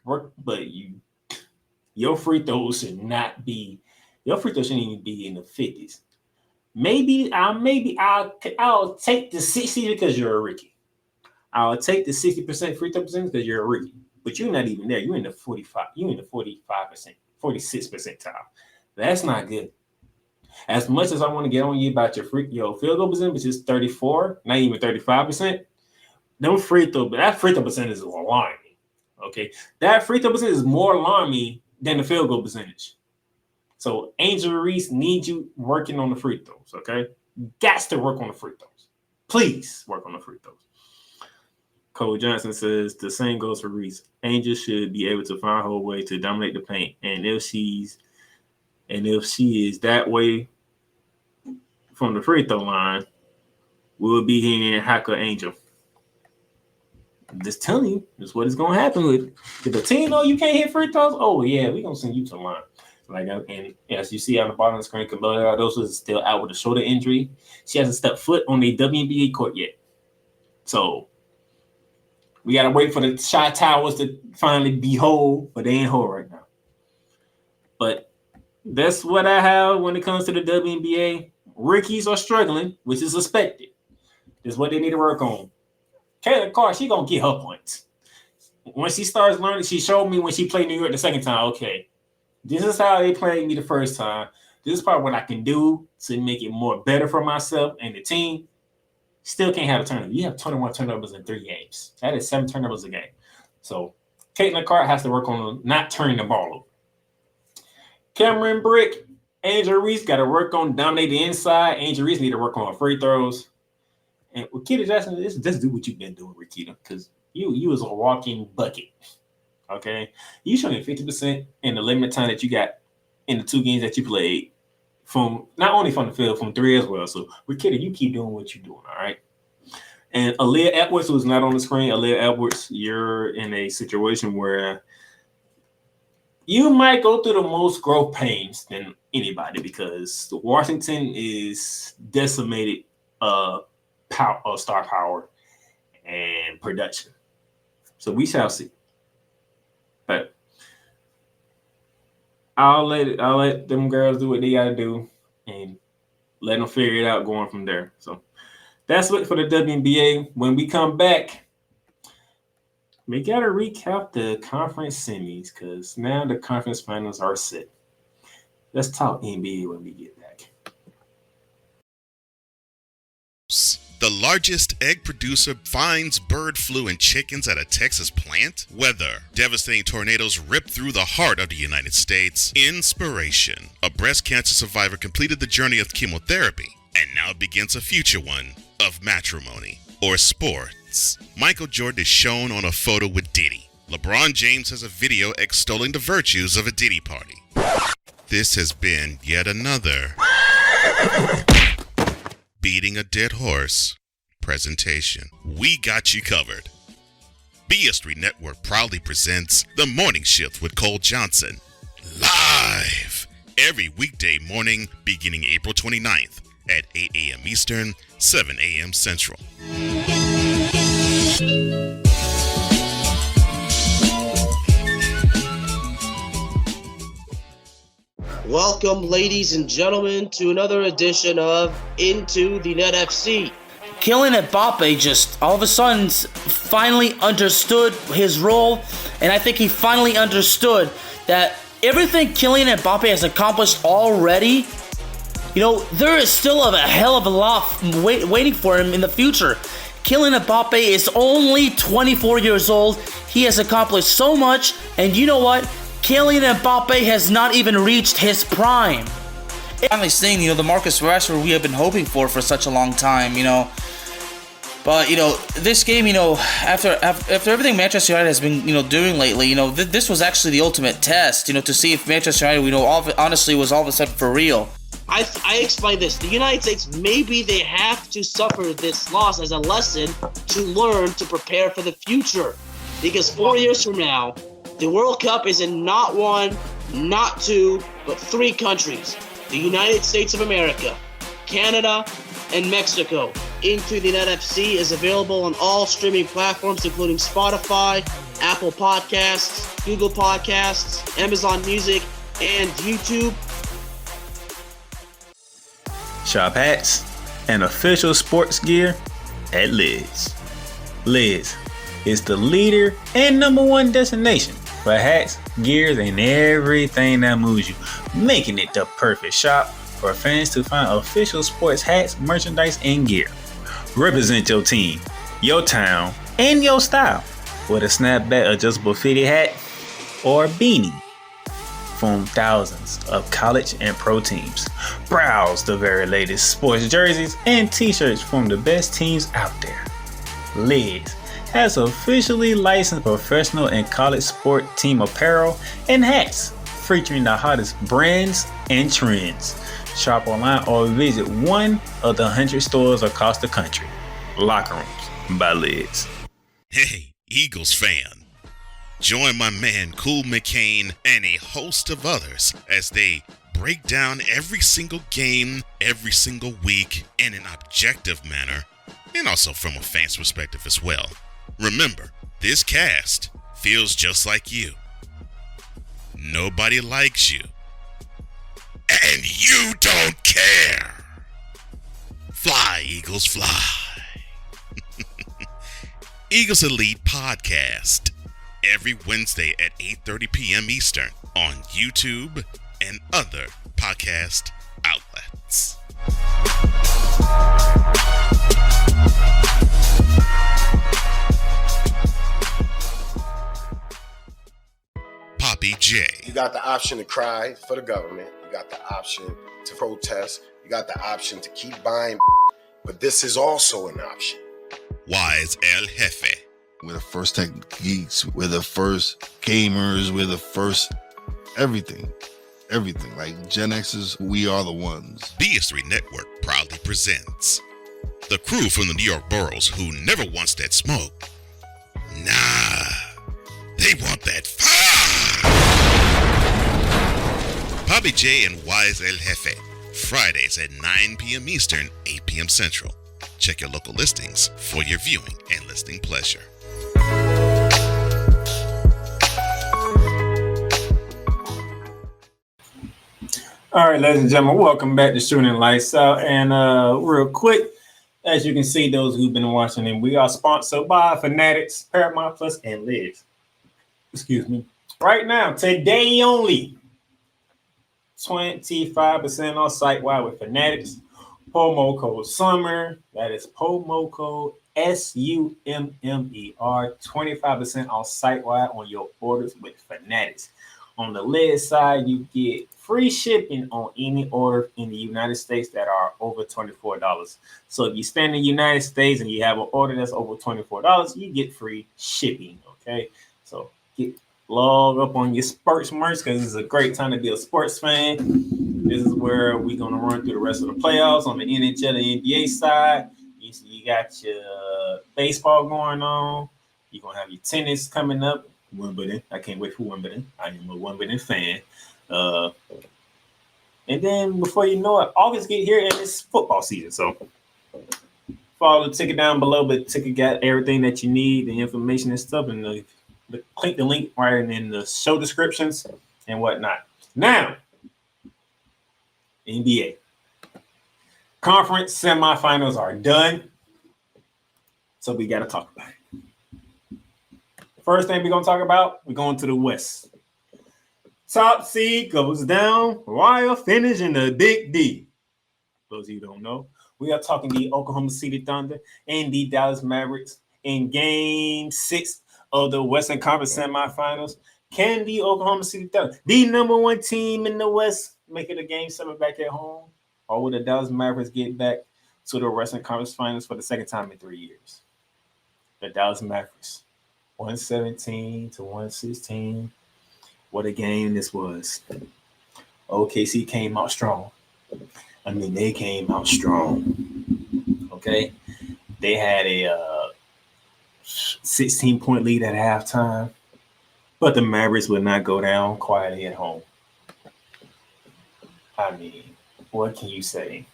But your free throws should not be. Your free throws shouldn't even be in the 50s. Maybe I'll take the 60 because you're a rookie. I'll take the 60% free throw percentage because you're a rookie. But you're not even there. You're in the 45. You're in the 45%, 46 percentile. That's not good. As much as I want to get on you about your field goal percentage, which is 34, not even 35%, that free throw percentage is alarming. Okay, that free throw percentage is more alarming than the field goal percentage. So Angel Reese needs you working on the free throws. Okay, got to work on the free throws. Please work on the free throws. Cole Johnson says the same goes for Reese. Angel should be able to find her way to dominate the paint, and if she is that way from the free throw line, we'll be hitting Hacker Angel. I'm just telling you, that's what is going to happen with. If the team know you can't hit free throws, oh yeah, we're gonna send you to the line. Like, and as you see on the bottom of the screen, Camila Cardoso is still out with a shoulder injury. She hasn't stepped foot on the WNBA court yet. So we gotta wait for the shot towers to finally be whole, but they ain't whole right now. But that's what I have when it comes to the WNBA. Rookies are struggling, which is expected. This is what they need to work on. Caitlin Clark, she gonna get her points. When she starts learning, she showed me when she played New York the second time, okay, this is how they played me the first time. This is probably what I can do to make it more better for myself and the team. Still can't have a turnover. You have 21 turnovers in 3 games. That is 7 turnovers a game. So Caitlin Clark has to work on not turning the ball over. Cameron Brick, Angel Reese got to work on dominating the inside. Angel Reese need to work on free throws. And Rakita Jackson, just do what you've been doing, Rakita, because you was a walking bucket. Okay? You showing 50% in the limited time that you got in the 2 games that you played, from not only from the field, from 3 as well. So Rakita, you keep doing what you're doing, all right? And Aaliyah Edwards, who's not on the screen, Aaliyah Edwards, you're in a situation where you might go through the most growth pains than anybody because Washington is decimated star power and production. So we shall see. But I'll let them girls do what they gotta do and let them figure it out going from there. So that's it for the WNBA. When we come back, we gotta recap the conference semis because now the conference finals are set. Let's talk NBA when we get back. The largest egg producer finds bird flu in chickens at a Texas plant. Weather. Devastating tornadoes rip through the heart of the United States. Inspiration. A breast cancer survivor completed the journey of chemotherapy and now begins a future one of matrimony or sports. Michael Jordan is shown on a photo with Diddy. LeBron James has a video extolling the virtues of a Diddy party. This has been yet another Beating a Dead Horse presentation. We got you covered. BS3 Network proudly presents The Morning Shift with Cole Johnson. Live every weekday morning beginning April 29th at 8 a.m. Eastern, 7 a.m. Central. Welcome, ladies and gentlemen, to another edition of Into the Net FC. Kylian Mbappe just all of a sudden finally understood his role, and I think he finally understood that everything Kylian Mbappe has accomplished already, there is still a hell of a lot waiting for him in the future. Kylian Mbappe is only 24 years old. He has accomplished so much, and you know what? Kylian Mbappe has not even reached his prime. Finally seeing, the Marcus Rashford we have been hoping for such a long time, But, this game, after everything Manchester United has been, doing lately, this was actually the ultimate test, to see if Manchester United, honestly was all of a sudden for real. I explained this. The United States, maybe they have to suffer this loss as a lesson to learn to prepare for the future. Because 4 years from now, the World Cup is in not 1, not 2, but 3 countries. The United States of America, Canada, and Mexico. Into the Net FC is available on all streaming platforms, including Spotify, Apple Podcasts, Google Podcasts, Amazon Music, and YouTube. Shop hats and official sports gear at Liz. Liz is the leader and #1 destination for hats, gears, and everything that moves you, making it the perfect shop for fans to find official sports hats, merchandise, and gear. Represent your team, your town, and your style with a snapback adjustable fitted hat or beanie from thousands of college and pro teams. Browse the very latest sports jerseys and t-shirts from the best teams out there. Liz has officially licensed professional and college sport team apparel and hats featuring the hottest brands and trends. Shop online or visit one of the 100 stores across the country. Locker Rooms by Liz. Hey, Eagles fan. Join my man Cool McCain and a host of others as they break down every single game, every single week in an objective manner, and also from a fan's perspective as well. Remember, this cast feels just like you. Nobody likes you, and you don't care. Fly, Eagles, fly. Eagles Elite Podcast. Every Wednesday at 8:30 p.m. Eastern on YouTube and other podcast outlets. Poppy J. You got the option to cry for the government. You got the option to protest. You got the option to keep buying, but this is also an option. Wise El Jefe. We're the first tech geeks. We're the first gamers. We're the first everything. Like Gen X's, we are the ones. BS3 Network proudly presents the crew from the New York boroughs who never wants that smoke. Nah, they want that fire. Poppy J and Wise El Jefe. Fridays at 9 p.m. Eastern, 8 p.m. Central. Check your local listings for your viewing and listening pleasure. All right, ladies and gentlemen, welcome back to Shooting Lights Out. And real quick, as you can see, those who've been watching, and we are sponsored by Fanatics, Paramount Plus, and Live. Excuse me. Right now, today only, 25% off site-wide with Fanatics. Promo code SUMMER. That is promo code SUMMER. 25% off site-wide on your orders with Fanatics. On the Live side, you get free shipping on any order in the United States that are over $24. So if you stay in the United States and you have an order that's over $24, you get free shipping, okay? So log up on your sports merch because it's a great time to be a sports fan. This is where we're going to run through the rest of the playoffs on the NHL and NBA side. You got your baseball going on. You're going to have your tennis coming up. Wimbledon. I can't wait for Wimbledon. I am a Wimbledon fan. And then before you know it, August get here and it's football season. So follow the ticket down below, but the ticket got everything that you need, the information and stuff, and click the link right in the show descriptions and whatnot. Now, NBA Conference Semifinals are done. So we got to talk about it. First thing we're going to talk about, we're going to the West. Top seed goes down, Royal finish in the Big D. Those of you who don't know, we are talking the Oklahoma City Thunder and the Dallas Mavericks in Game 6 of the Western Conference Semifinals. Can the Oklahoma City Thunder, the number one team in the West, make it a Game 7 back at home? Or will the Dallas Mavericks get back to the Western Conference Finals for the second time in 3 years? The Dallas Mavericks. 117 to 116. What a game this was. OKC came out strong. They came out strong. Okay. They had a 16-point lead at halftime, but the Mavericks would not go down quietly at home. What can you say?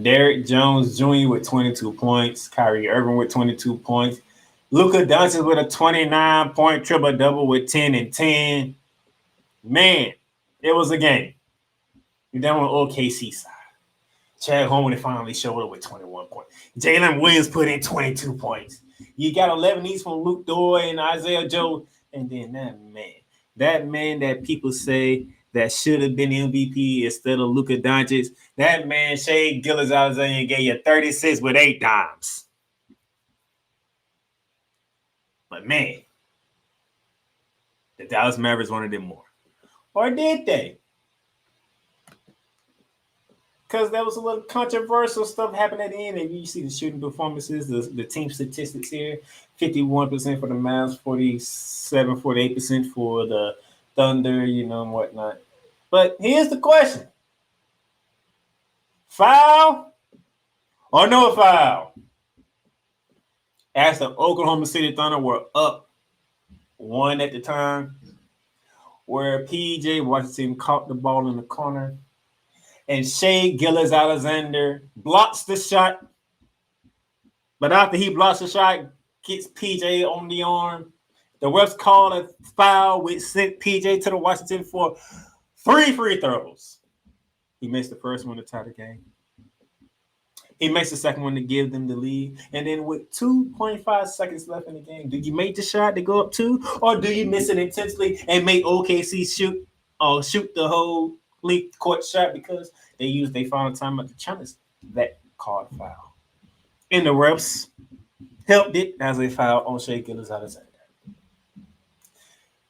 Derrick Jones Jr. with 22 points. Kyrie Irving with 22 points. Luka Doncic with a 29-point triple-double with 10 and 10. Man, it was a game. You're down on OKC side. Chad Holmgren finally showed up with 21 points. Jalen Williams put in 22 points. You got 11 each from Luke Doy and Isaiah Joe. And then that man that people say that should have been MVP instead of Luka Doncic, that man, Shai Gilgeous-Alexander, gave you 36 with 8 dimes. But man, the Dallas Mavericks wanted it more. Or did they? Because there was a little controversial stuff happening at the end. And you see the shooting performances, the team statistics here. 51% for the Mavs, 48% for the Thunder, and whatnot. But here's the question. Foul or no foul? As the Oklahoma City Thunder were up 1 at the time, where P.J. Washington caught the ball in the corner, and Shai Gilgeous-Alexander blocks the shot. But after he blocks the shot, gets P.J. on the arm, the refs called a foul, which sent P.J. to the Washington for 3 free throws. He makes the first one to tie the game. He makes the second one to give them the lead. And then with 2.5 seconds left in the game, do you make the shot to go up 2? Or do you miss it intensely and make OKC shoot the whole league court shot because they used their final timeout to challenge that called foul? And the refs helped it as a foul on Shai Gilgeous-Alexander.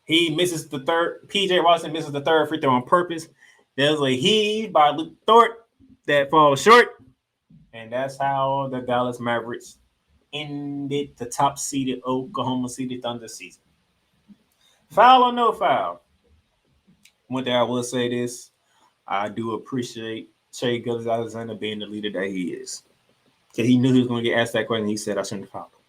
He misses the third. PJ Washington misses the third free throw on purpose. There's a heave by Luke Thort that falls short. And that's how the Dallas Mavericks ended the top-seeded Oklahoma City Thunder season. Foul or no foul? One thing I will say this, I do appreciate Shai Gilgeous-Alexander being the leader that he is. Because he knew he was going to get asked that question. He said, I shouldn't have fouled him.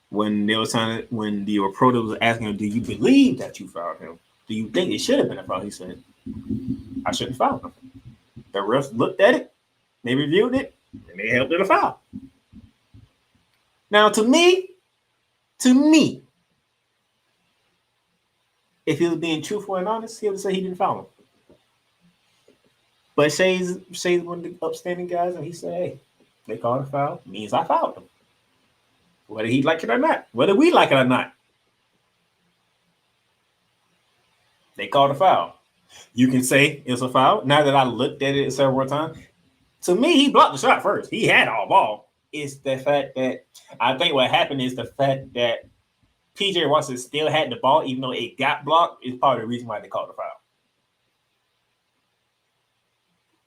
When the reporter was asking him, do you believe that you fouled him? Do you think it should have been a foul? He said, I shouldn't foul him. The refs looked at it, they reviewed it, and they held it a foul. Now, to me, if he was being truthful and honest, he would say he didn't foul him. But Shai's one of the upstanding guys, and he said, hey, they called a foul, means I fouled him. Whether he like it or not, whether we like it or not. They called a foul. You can say it's a foul. Now that I looked at it several times, to me, he blocked the shot first. He had all ball. It's the fact that I think what happened is the fact that PJ Washington still had the ball, even though it got blocked, is part of the reason why they called the foul.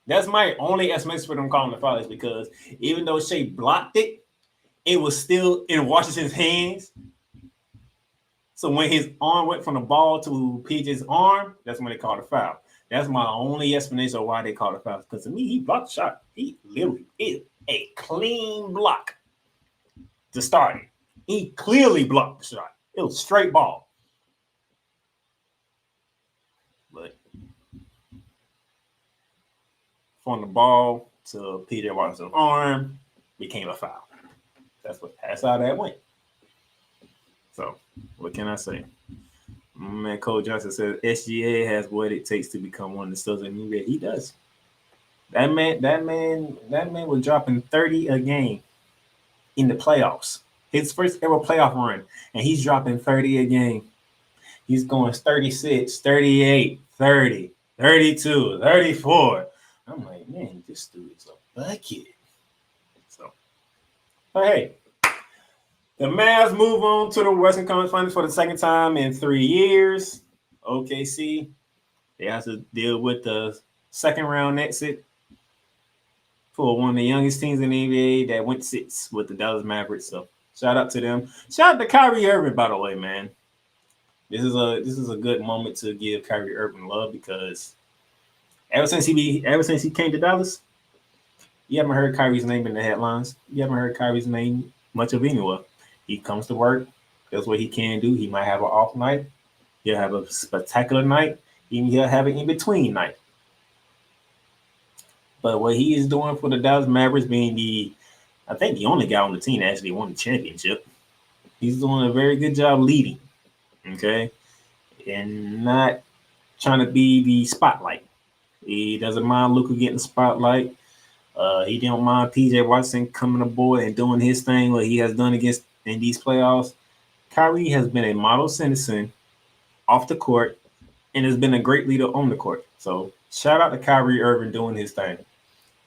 That's my only explanation for them calling the foul, is because even though Shai blocked it, it was still in Washington's hands. So when his arm went from the ball to PJ's arm, that's when they called a foul. That's my only explanation of why they called a foul. Because to me, he blocked the shot. He literally is a clean block to start it. He clearly blocked the shot. It was straight ball. But from the ball to PJ Washington's arm became a foul. That's how that went. So, what can I say? Man, Cole Johnson says SGA has what it takes to become one of the stars in the NBA. He does. That man was dropping 30 a game in the playoffs. His first ever playoff run, and he's dropping 30 a game. He's going 36, 38, 30, 32, 34. I'm like, man, this dude is a bucket. So, but hey. The Mavs move on to the Western Conference Finals for the second time in 3 years. OKC, they have to deal with the second round exit for one of the youngest teams in the NBA that went 6 with the Dallas Mavericks. So shout out to them. Shout out to Kyrie Irving, by the way, man. This is a good moment to give Kyrie Irving love because ever since he came to Dallas, you haven't heard Kyrie's name in the headlines. You haven't heard Kyrie's name much of anywhere. He comes to work, does what he can do. He might have an off night. He'll have a spectacular night. Even he'll have an in-between night. But what he is doing for the Dallas Mavericks, being I think the only guy on the team that actually won the championship, he's doing a very good job leading, okay? And not trying to be the spotlight. He doesn't mind Luka getting the spotlight. He didn't mind PJ Washington coming aboard and doing his thing, what he has done in these playoffs. Kyrie has been a model citizen off the court and has been a great leader on the court. So shout out to Kyrie Irving doing his thing.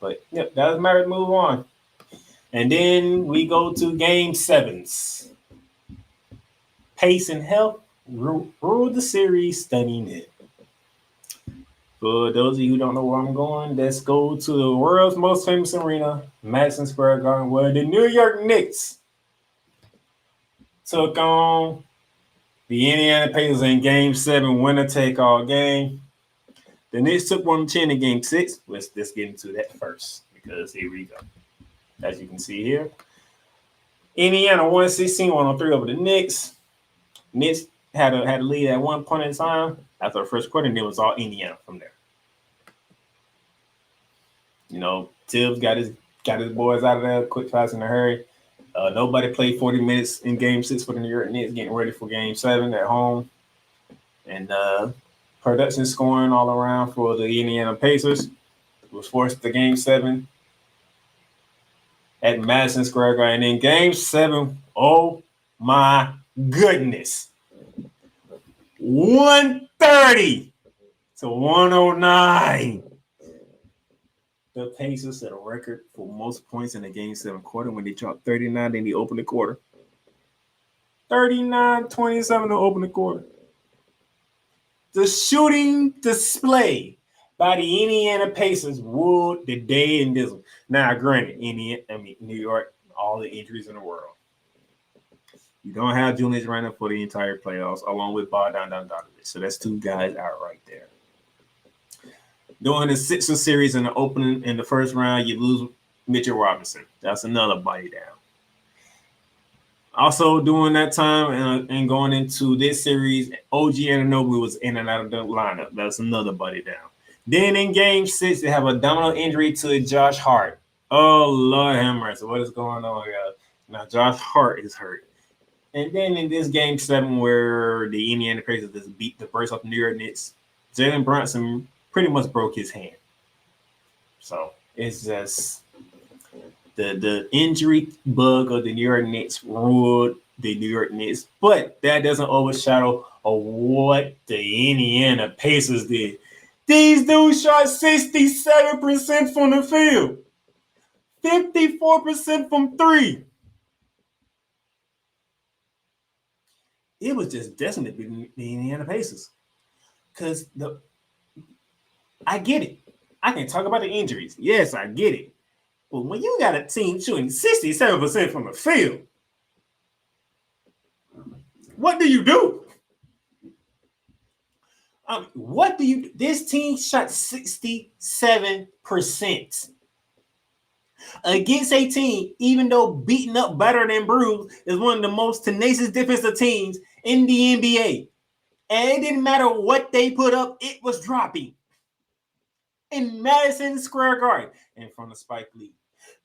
But yep, that doesn't matter. Move on. And then we go to game 7s. Pace and health ruled the series, stunning it. For those of you who don't know where I'm going, let's go to the world's most famous arena, Madison Square Garden, where the New York Knicks took on the Indiana Pacers in Game 7, winner-take-all game. The Knicks took 1-10 in Game 6. Let's get into that first, because here we go. As you can see here, Indiana 116-103 over the Knicks. Knicks had a lead at one point in time after the first quarter, and it was all Indiana from there. You know, Tibbs got his boys out of there quick, fast, in a hurry. Nobody played 40 minutes in Game 6 for the New York Knicks, getting ready for Game 7 at home. And production scoring all around for the Indiana Pacers. Was forced to Game 7 at Madison Square Garden. And in Game 7, oh my goodness, 130 to 109. The Pacers set a record for most points in the Game 7 quarter when they dropped 39 in the opening quarter. 39-27 to open the quarter. The shooting display by the Indiana Pacers ruled the day in this one. Now, granted, New York, all the injuries in the world. You don't have Julius Randle for the entire playoffs, along with Bogdan Bogdanovic. So that's 2 guys out right there. During the Sixers series in the first round, you lose Mitchell Robinson. That's another body down. Also, during that time and going into this series, OG Anunoby was in and out of the lineup. That's another body down. Then in Game 6, they have a domino injury to Josh Hart. Oh, Lord have mercy. What is going on here? Now, Josh Hart is hurt. And then in this Game 7 where the Indiana Pacers just beat the first off the New York Knicks, Jalen Brunson pretty much broke his hand. So it's just the injury bug of the New York Knicks ruled the New York Knicks. But that doesn't overshadow of what the Indiana Pacers did. These dudes shot 67% from the field, 54% from 3. It was just destined to be the Indiana Pacers. Because I get it. I can talk about the injuries. Yes, I get it. But when you got a team shooting 67% from the field, what do you do? What do you do? This team shot 67% against a team, even though beaten up, better than bruised, is one of the most tenacious defensive teams in the NBA. And it didn't matter what they put up, it was dropping. In Madison Square Garden, in front of Spike Lee,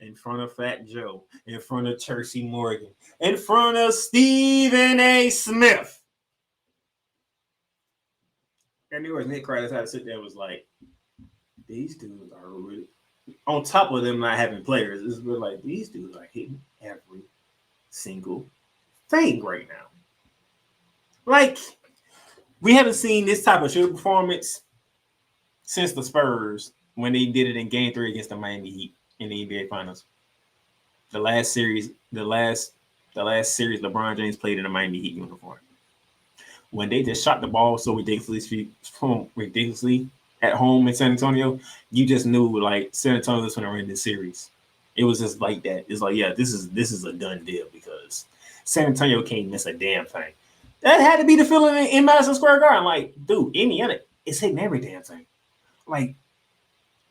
in front of Fat Joe, in front of Chelsea Morgan, in front of Stephen A. Smith. And there was Nick Kratz had to sit there and was like, these dudes are really, on top of them not having players, it's really like, these dudes are hitting every single thing right now. Like, we haven't seen this type of shooting performance since the Spurs when they did it in Game 3 against the Miami Heat in the NBA Finals. The last series LeBron James played in a Miami Heat uniform. When they just shot the ball so ridiculously at home in San Antonio, you just knew like San Antonio was going to win this series. It was just like that. It's like, yeah, this is a done deal because San Antonio can't miss a damn thing. That had to be the feeling in Madison Square Garden. Like, dude, Indiana is hitting every damn thing. Like,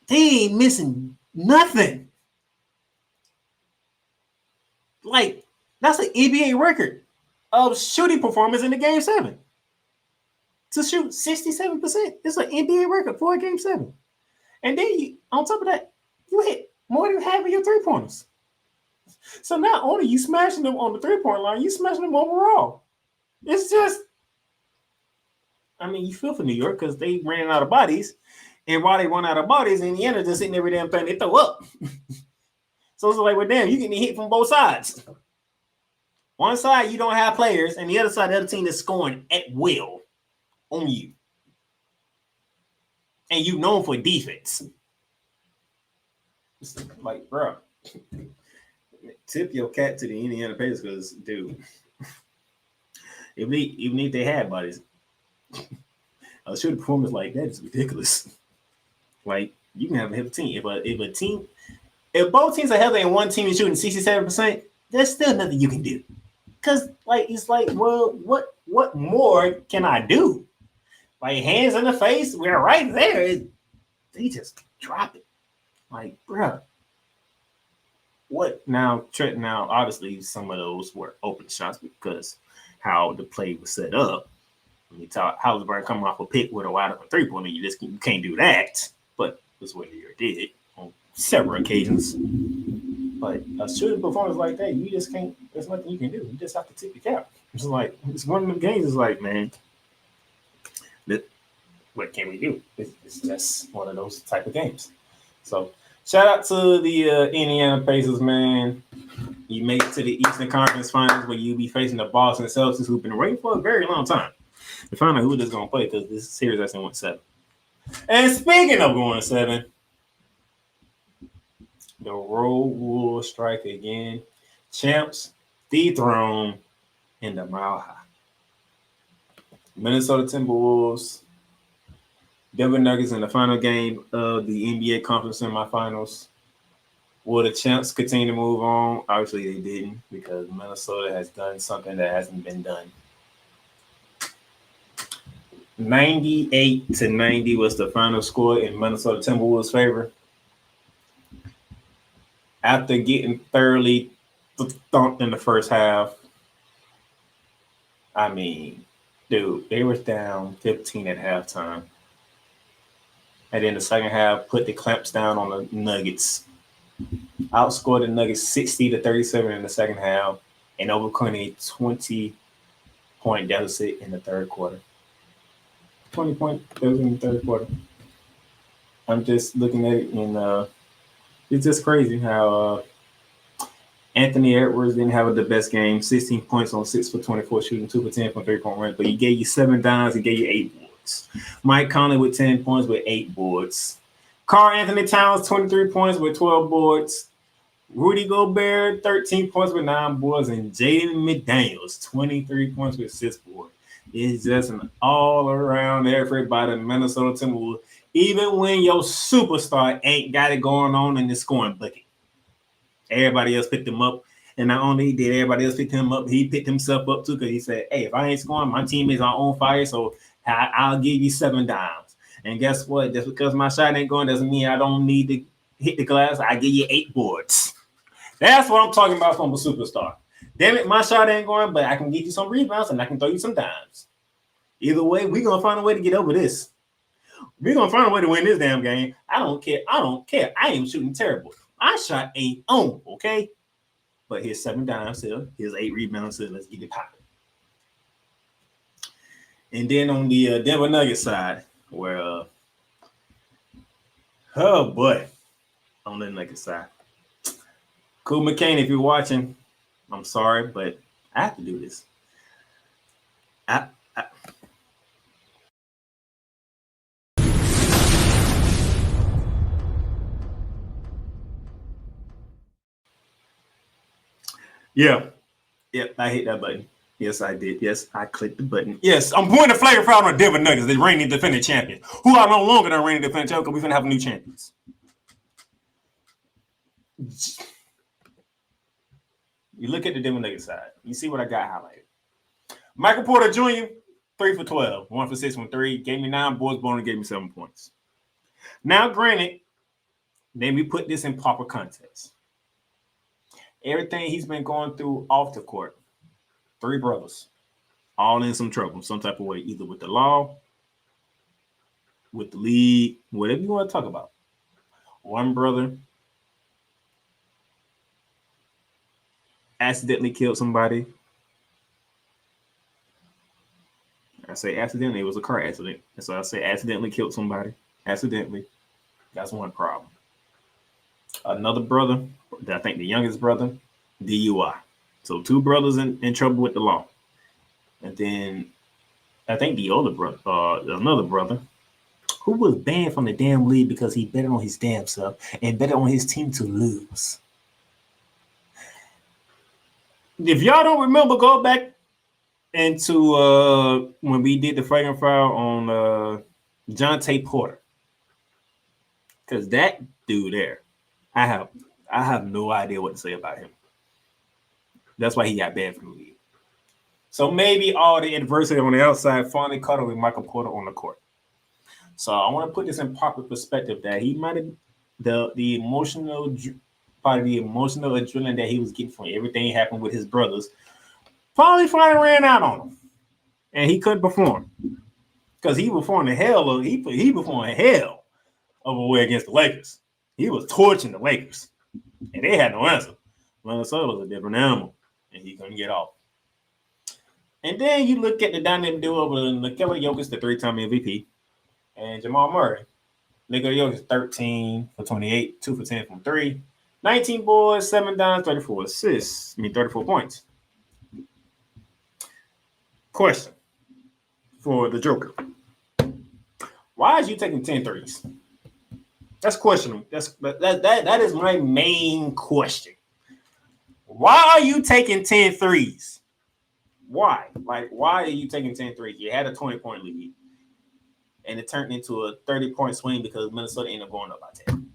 they ain't missing nothing. Like, that's an NBA record of shooting performance in the Game 7. To shoot 67%. It's an NBA record for a Game 7. And then, on top of that, you hit more than half of your three-pointers. So not only you smashing them on the three-point line, you smashing them overall. It's just, I mean, you feel for New York because they ran out of bodies. And while they run out of bodies, Indiana just hitting every damn thing they throw up. So it's like, well, damn, you getting hit from both sides. One side, you don't have players, and the other side, the other team is scoring at will on you. And you known for defense. It's like, bro, tip your cat to the Indiana Pacers because, dude, even if they had bodies, a shooting performance like that is ridiculous. Like, you can have a healthy team. If both teams are healthy and one team is shooting 67%, there's still nothing you can do. Because, like, it's like, well, what more can I do? Like, hands in the face, we're right there. They just drop it. Like, bro. What now? Now, obviously, some of those were open shots because how the play was set up. When you talk Halliburton coming off a pick with a wide open three-pointer, you can't do that. But that's what New York did on several occasions. But a shooting performance like that, you just can't. There's nothing you can do. You just have to tip your cap. It's like it's one of the games. It's like, man, we what can we do? It's just one of those type of games. So shout out to the Indiana Pacers, man. You make it to the Eastern Conference Finals where you be facing the Boston Celtics, who've been waiting for a very long time to find out who they're going to play because this series actually went 7. And speaking of going 7, the road will strike again. Champs dethroned in the Mile High. Minnesota Timberwolves, Denver Nuggets in the final game of the NBA Conference Semifinals. Will the champs continue to move on? Obviously, they didn't because Minnesota has done something that hasn't been done. 98-90 was the final score in Minnesota Timberwolves' favor. After getting thoroughly thumped in the first half, I mean, dude, they were down 15 at halftime. And then the second half put the clamps down on the Nuggets. Outscored the Nuggets 60-37 in the second half and overcome a 20-point deficit in the third quarter. 20-point deficit in the third quarter. I'm just looking at it and it's just crazy how Anthony Edwards didn't have the best game. 16 points on 6 for 24 shooting, 2 for 10 from 3-point range, but he gave you 7 dimes, he gave you 8 boards. Mike Conley with 10 points with 8 boards. Karl Anthony Towns, 23 points with 12 boards. Rudy Gobert, 13 points with 9 boards. And Jaden McDaniels, 23 points with 6 boards. It's just an all-around effort by the Minnesota Timberwolves, even when your superstar ain't got it going on in the scoring bucket. Everybody else picked him up. And not only did everybody else pick him up, he picked himself up too because he said, hey, if I ain't scoring, my teammates are on fire, so I'll give you 7 dimes. And guess what? Just because my shot ain't going doesn't mean I don't need to hit the glass. I give you 8 boards. That's what I'm talking about from a superstar. Damn it, my shot ain't going, but I can get you some rebounds and I can throw you some dimes. Either way, we're going to find a way to get over this. We're going to find a way to win this damn game. I don't care. I am shooting terrible. My shot ain't on, okay? But here's 7 dimes still. Here's 8 rebounds still. Let's get it popping. And then on the Denver Nuggets side, where, oh boy, on the Nuggets side. Cool McCain, if you're watching, I'm sorry, but I have to do this. Yeah, I hit that button. Yes, I did. Yes, I clicked the button. Yes, I'm pointing the flag foul on the Denver Nuggets, the reigning defending champion, who are no longer the reigning defending champion because we're going to have new champions. You look at the Denver Nuggets side. You see what I got highlighted. Michael Porter Jr., 3 for 12, 1 for 6 from 3, gave me 9 boards, Bonner gave me 7 points. Now, granted, then we put this in proper context. Everything he's been going through off the court, 3 brothers, all in some trouble, some type of way, either with the law, with the league, whatever you want to talk about. One brother accidentally killed somebody. I say accidentally, it was a car accident. And so I say accidentally killed somebody. Accidentally. That's one problem. Another brother, I think the youngest brother, DUI. So 2 brothers in trouble with the law. And then I think the older brother, another brother, who was banned from the damn league because he betted on his damn self and betted on his team to lose. If y'all don't remember, go back into when we did the flagrant foul on Jonte Porter. Because that dude there, I have no idea what to say about him. That's why he got banned from the league. So maybe all the adversity on the outside finally caught up with Michael Porter on the court. So I want to put this in proper perspective that he might have the emotional part of the emotional adrenaline that he was getting from everything happened with his brothers finally ran out on him. And he couldn't perform. Because he performed hell of a way against the Lakers. He was torching the Lakers. And they had no answer. Minnesota was a different animal. And he couldn't get off. And then you look at the dynamic duo of Nikola Jokic, the 3-time MVP, And Jamal Murray. Nikola Jokic 13 for 28, 2 for 10 from 3. 19 boards, 7 dimes, 34 assists. 34 points. Question for the Joker. Why is you taking 10 threes? That's questionable. That is my main question. Why are you taking 10 threes? Why? Like, why are you taking 10 threes? You had a 20-point lead, and it turned into a 30-point swing because Minnesota ended up going up by 10.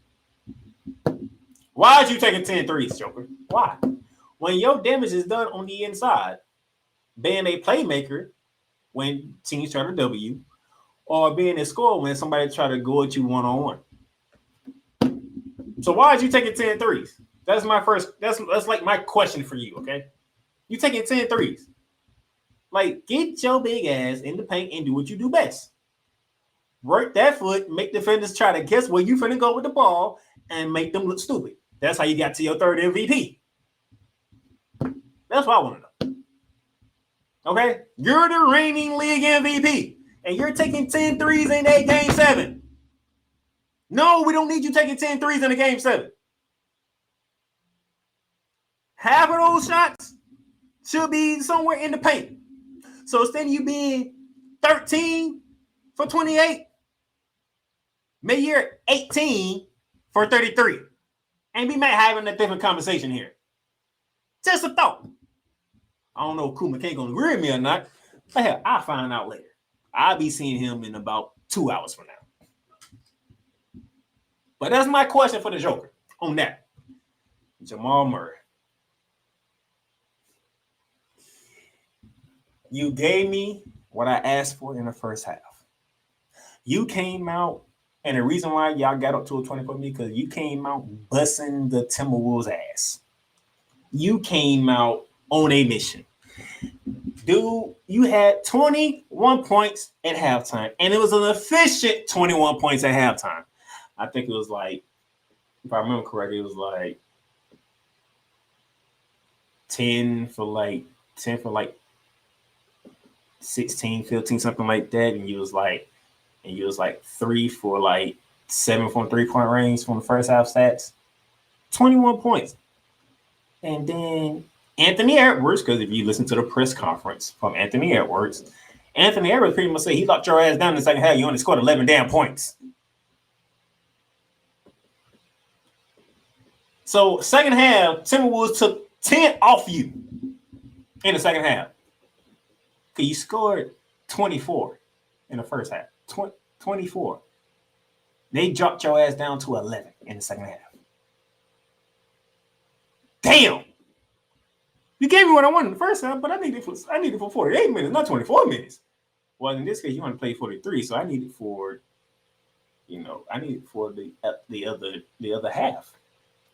Why are you taking 10 threes, Joker? Why? When your damage is done on the inside, being a playmaker when teams try to W, or being a scorer when somebody try to go at you one-on-one. So why are you taking 10 threes? That's like my question for you, okay? You taking 10 threes. Like, get your big ass in the paint and do what you do best. Work that foot, make defenders try to guess where you finna go with the ball, and make them look stupid. That's how you got to your third MVP. That's what I want to know. Okay? You're the reigning league MVP, and you're taking 10 threes in a game 7. No, we don't need you taking 10 threes in a game 7. Half of those shots should be somewhere in the paint. So instead of you being 13 for 28, maybe you're 18 for 33. And we may have a different conversation here. Just a thought. I don't know if Kuma K gonna agree with me or not, but hell, I'll find out later. I'll be seeing him in about 2 hours from now. But that's my question for the Joker on that. Jamal Murray. You gave me what I asked for in the first half. You came out, and the reason why y'all got up to a 20-point lead because you came out busting the Timberwolves' ass. You came out on a mission. Dude, you had 21 points at halftime, and it was an efficient 21 points at halftime. I think it was like, if I remember correctly, it was like 10 for like 16, 15, something like that. And you was like 3 for like 7 from 3-point range from the first half stats. 21 points. And then Anthony Edwards, because if you listen to the press conference from Anthony Edwards pretty much said he locked your ass down in the second half. You only scored 11 damn points. So second half, Timberwolves took 10 off you in the second half. Because you scored 24 in the first half. 24. They dropped your ass down to 11 in the second half. Damn. You gave me what I wanted in the first half, but I needed for 48 minutes, not 24 minutes. Well, in this case, you want to play 43, so I needed for the other half.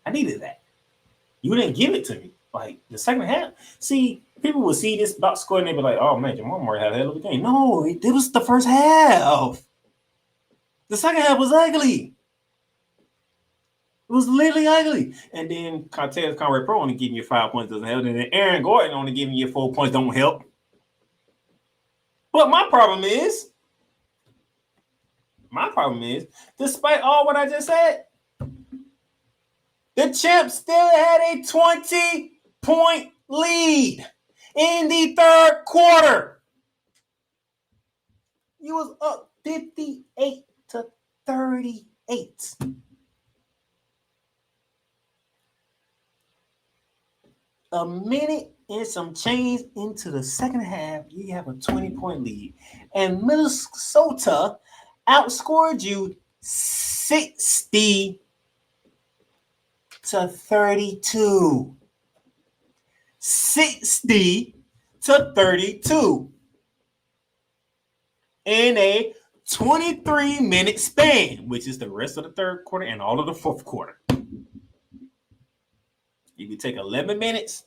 I needed that. You didn't give it to me. Like the second half. See, people will see this box score and they be like, "Oh man, Jamal Murray had a hell of a game." No, it was the first half. The second half was ugly. It was literally ugly. And then Cortez Conrad Pro only giving you 5 points doesn't help. And then Aaron Gordon only giving you 4 points don't help. But my problem is, despite all what I just said, the champs still had a 20-point lead in the third quarter. You was up 58-38. A minute and some change into the second half, you have a 20-point lead. And Minnesota outscored you 60-32. 60-32 in a 23-minute span, which is the rest of the third quarter and all of the fourth quarter. If you take 11 minutes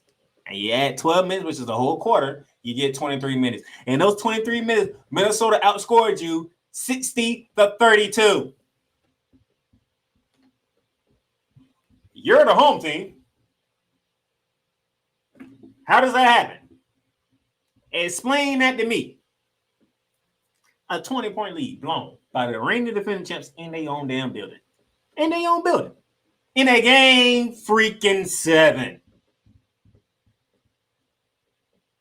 and you add 12 minutes, which is the whole quarter, you get 23 minutes. And those 23 minutes, Minnesota outscored you 60-32. You're the home team. How does that happen? Explain that to me. A 20-point lead blown by the reigning defending champs in their own damn building. In their own building. In a game freaking 7.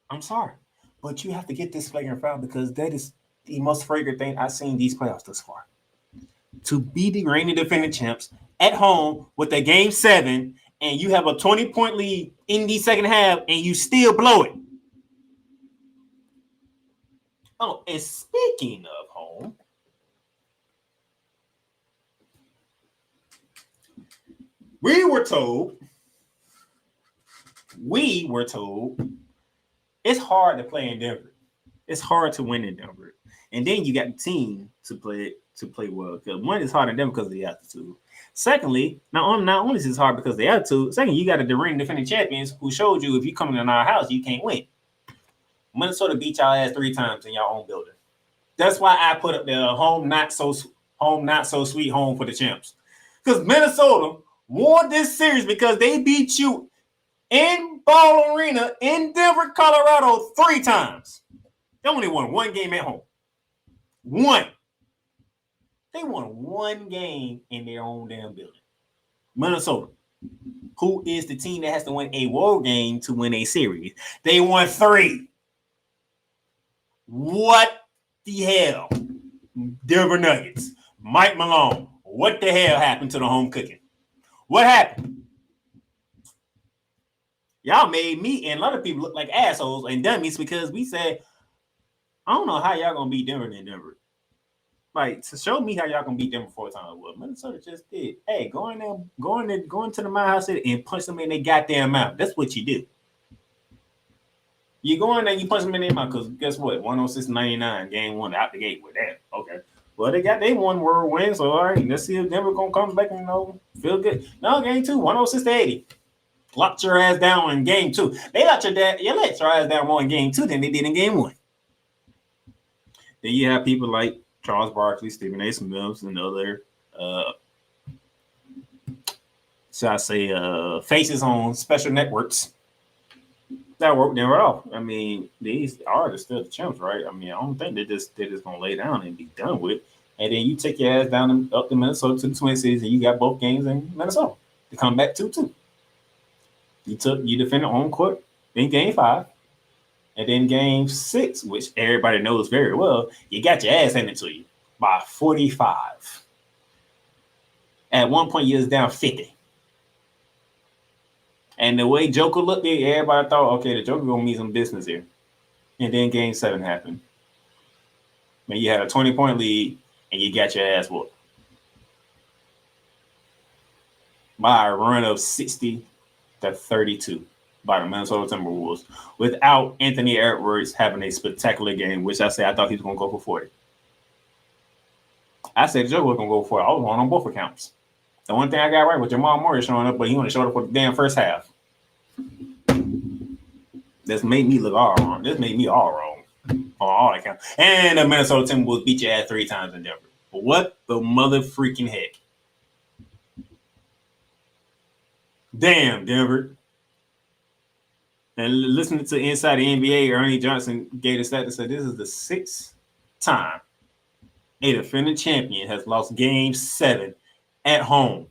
I'm sorry, but you have to get this flagrant foul because that is the most fragrant thing I've seen these playoffs thus far. To be the reigning defending champs at home with a game 7, and you have a 20-point lead in the second half, and you still blow it. Oh, and speaking of home, we were told it's hard to play in Denver. It's hard to win in Denver. And then you got the team to play well. Because one, it's hard in Denver because of the altitude. Secondly, not only is it hard because of the altitude, second, you got the reigning defending champions who showed you if you come in our house, you can't win. Minnesota beat y'all ass 3 times in your own building. That's why I put up the home not so sweet home for the champs. Because Minnesota won this series because they beat you in Ball Arena in Denver, Colorado 3 times. They only won 1 game at home. 1. They won 1 game in their own damn building. Minnesota, who is the team that has to win a road game to win a series, they won 3. What the hell? Denver Nuggets, Mike Malone, what the hell happened to the home cooking? What happened? Y'all made me and a lot of people look like assholes and dummies because we said, I don't know how y'all gonna beat Denver in Denver. Like, to show me how y'all gonna beat Denver 4 times. Well, Minnesota just did. Hey, go into the Mile High City and punch them in their goddamn mouth. That's what you do. You go in there and you punch them in their mouth because guess what? 106-99, game 1 out the gate with that. Okay. Well, they won world win, so all right, let's see if Denver gonna come back and feel good. No, game 2, 106-80. Locked your ass down in game 2. They let your ass down more in game 2 than they did in game 1. Then you have people like Charles Barkley, Stephen A. Smith, and other faces on special networks that work never off. I mean, these are still the champs, right? I mean, I don't think they're just gonna lay down and be done with. And then you take your ass down up to Minnesota to the Twin Cities, and you got both games in Minnesota to come back 2-2. You defended home court in game 5, and then game 6, which everybody knows very well, you got your ass handed to you by 45. At one point, you was down 50. And the way Joker looked there, everybody thought, okay, the Joker gonna mean some business here. And then game 7 happened. And you had a 20-point lead, and you got your ass whooped by a run of 60-32 by the Minnesota Timberwolves without Anthony Edwards having a spectacular game, which I thought he was going to go for 40. I said Joe was going to go for it. I was wrong on both accounts. The one thing I got right was Jamal Murray showing up, but he only showed up for the damn first half. This made me look all wrong. This made me all wrong on all accounts. And the Minnesota Timberwolves beat your ass 3 times in Denver. But what the mother freaking heck? Damn, Denver. And listening to Inside the NBA, Ernie Johnson gave a stat that said this is the 6th time a defending champion has lost game 7 at home.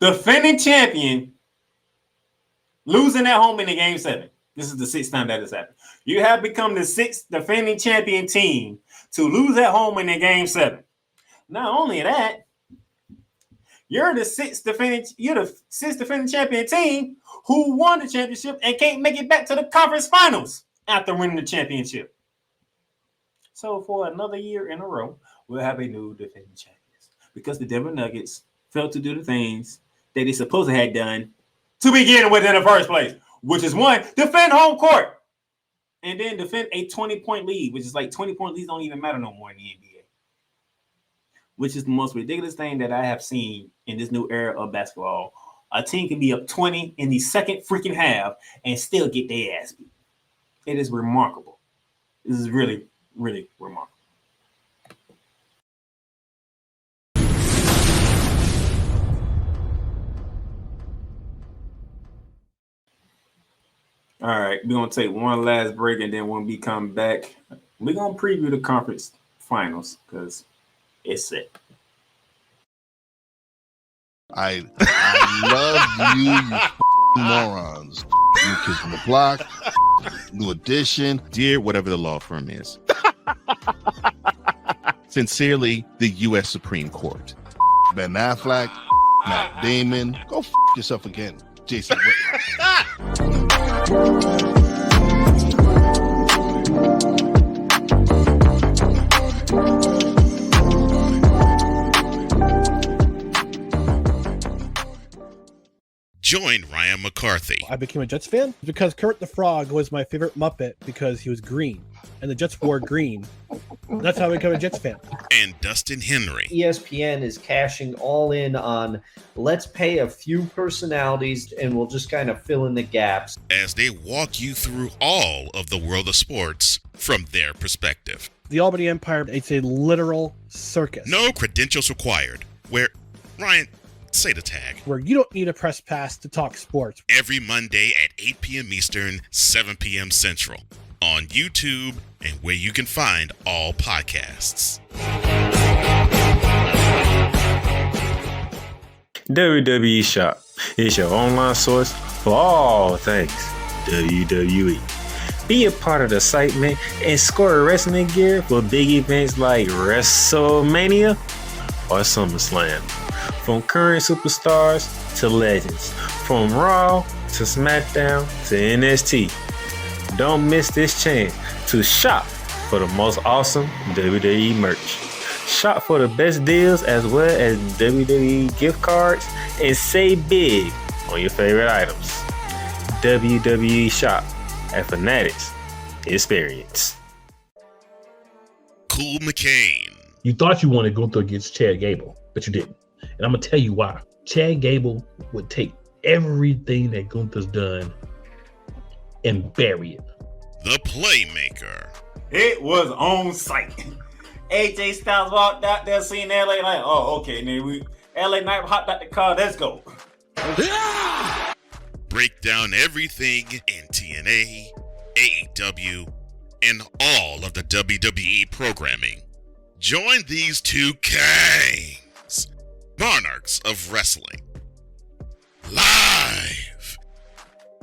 Defending champion losing at home in the game 7. This is the 6th time that has happened. You have become the 6th defending champion team to lose at home in the game 7. Not only that, you're the 6th defending champion team who won the championship and can't make it back to the conference finals after winning the championship. So for another year in a row, we'll have a new defending champions because the Denver Nuggets failed to do the things that they supposed to have done to begin with in the first place, which is 1, defend home court, and then defend a 20-point lead, which is like 20-point leads don't even matter no more in the NBA, which is the most ridiculous thing that I have seen in this new era of basketball. A team can be up 20 in the second freaking half and still get their ass beat. It is remarkable. This is really, really remarkable. All right, we're going to take one last break, and then when we come back, we're going to preview the conference finals because it's set. I love you morons. New Kids on the Block, New Edition. Dear whatever the law firm is. Sincerely, the U.S. Supreme Court. Ben Affleck, Matt Damon. Go yourself again, Jason Whitlock. Join Ryan McCarthy I became a Jets fan because Kermit the Frog was my favorite Muppet because he was green, and the Jets wore green. That's how I became a Jets fan. and Dustin Henry ESPN is cashing all in on let's pay a few personalities and we'll just kind of fill in the gaps. as they walk you through all of the world of sports from their perspective. The Albany Empire, it's a literal circus. No credentials required. Where, Ryan, say the tag. Where you don't need a press pass to talk sports. Every Monday at 8 p.m. Eastern, 7 p.m. Central. On YouTube and where you can find all podcasts. WWE Shop is your online source for all things WWE. Be a part of the excitement and score wrestling gear for big events like WrestleMania or SummerSlam. From current superstars to legends, from Raw to SmackDown to NXT. Don't miss this chance to shop for the most awesome WWE merch. Shop for the best deals as well as WWE gift cards and save big on your favorite items. WWE Shop at Fanatics Experience. Cool McCain. You thought you wanted Gunther against Chad Gable, but you didn't. And I'm going to tell you why. Chad Gable would take everything that Gunther's done and bury it. The Playmaker. It was on site. AJ Styles walked out there seeing LA like, oh, okay, then LA Knight hopped out the car, let's go. Break down everything in TNA, AEW, and all of the WWE programming. Join these two kings, monarchs of wrestling, live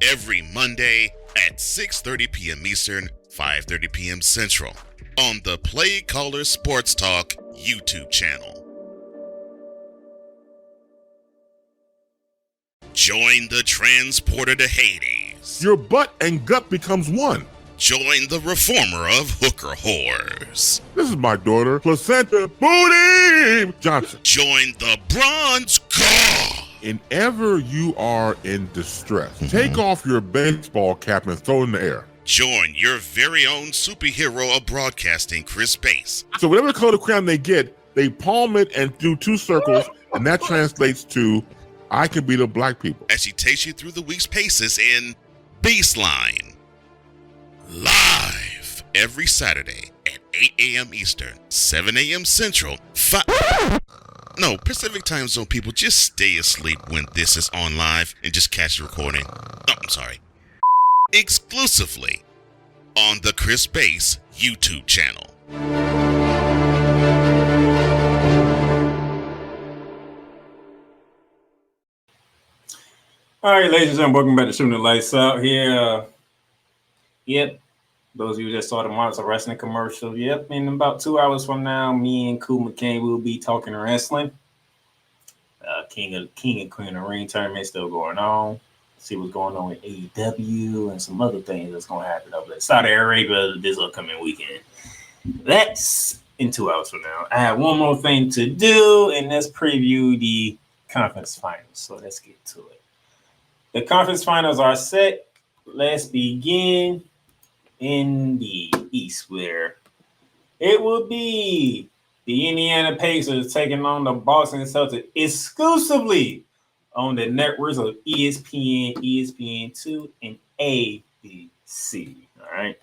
every Monday at 6:30 p.m. Eastern, 5:30 p.m. Central on the Play Caller Sports Talk YouTube channel. Join the transporter to Hades. Your butt and gut becomes one. Join the reformer of hooker whores. This is my daughter, Placenta Booty Johnson. Join the bronze god. Whenever you are in distress, take off your baseball cap and throw it in the air. Join your very own superhero of broadcasting, Chris Bass. So whatever color crown they get, they palm it and do two circles, and that translates to I can be the black people. As she takes you through the week's paces in Baseline. Live every Saturday at 8 a.m. Eastern, 7 a.m. Central, Pacific time zone people, just stay asleep when this is on live and just catch the recording. Oh, I'm sorry. Exclusively on the Chris Bass YouTube channel. All right, ladies and gentlemen, welcome back to Shooting the Lights Out here. Yep, those of you that saw the Monster Wrestling commercial, yep, in about 2 hours from now, me and Cool McCain will be talking wrestling. King and Queen of Ring tournament still going on. See what's going on with AEW and some other things that's going to happen over there. Saudi Arabia this upcoming weekend. That's in 2 hours from now. I have one more thing to do, and that's preview the conference finals. So let's get to it. The conference finals are set. Let's begin in the East, where it will be the Indiana Pacers taking on the Boston Celtics exclusively on the networks of ESPN, ESPN2, and ABC. All right.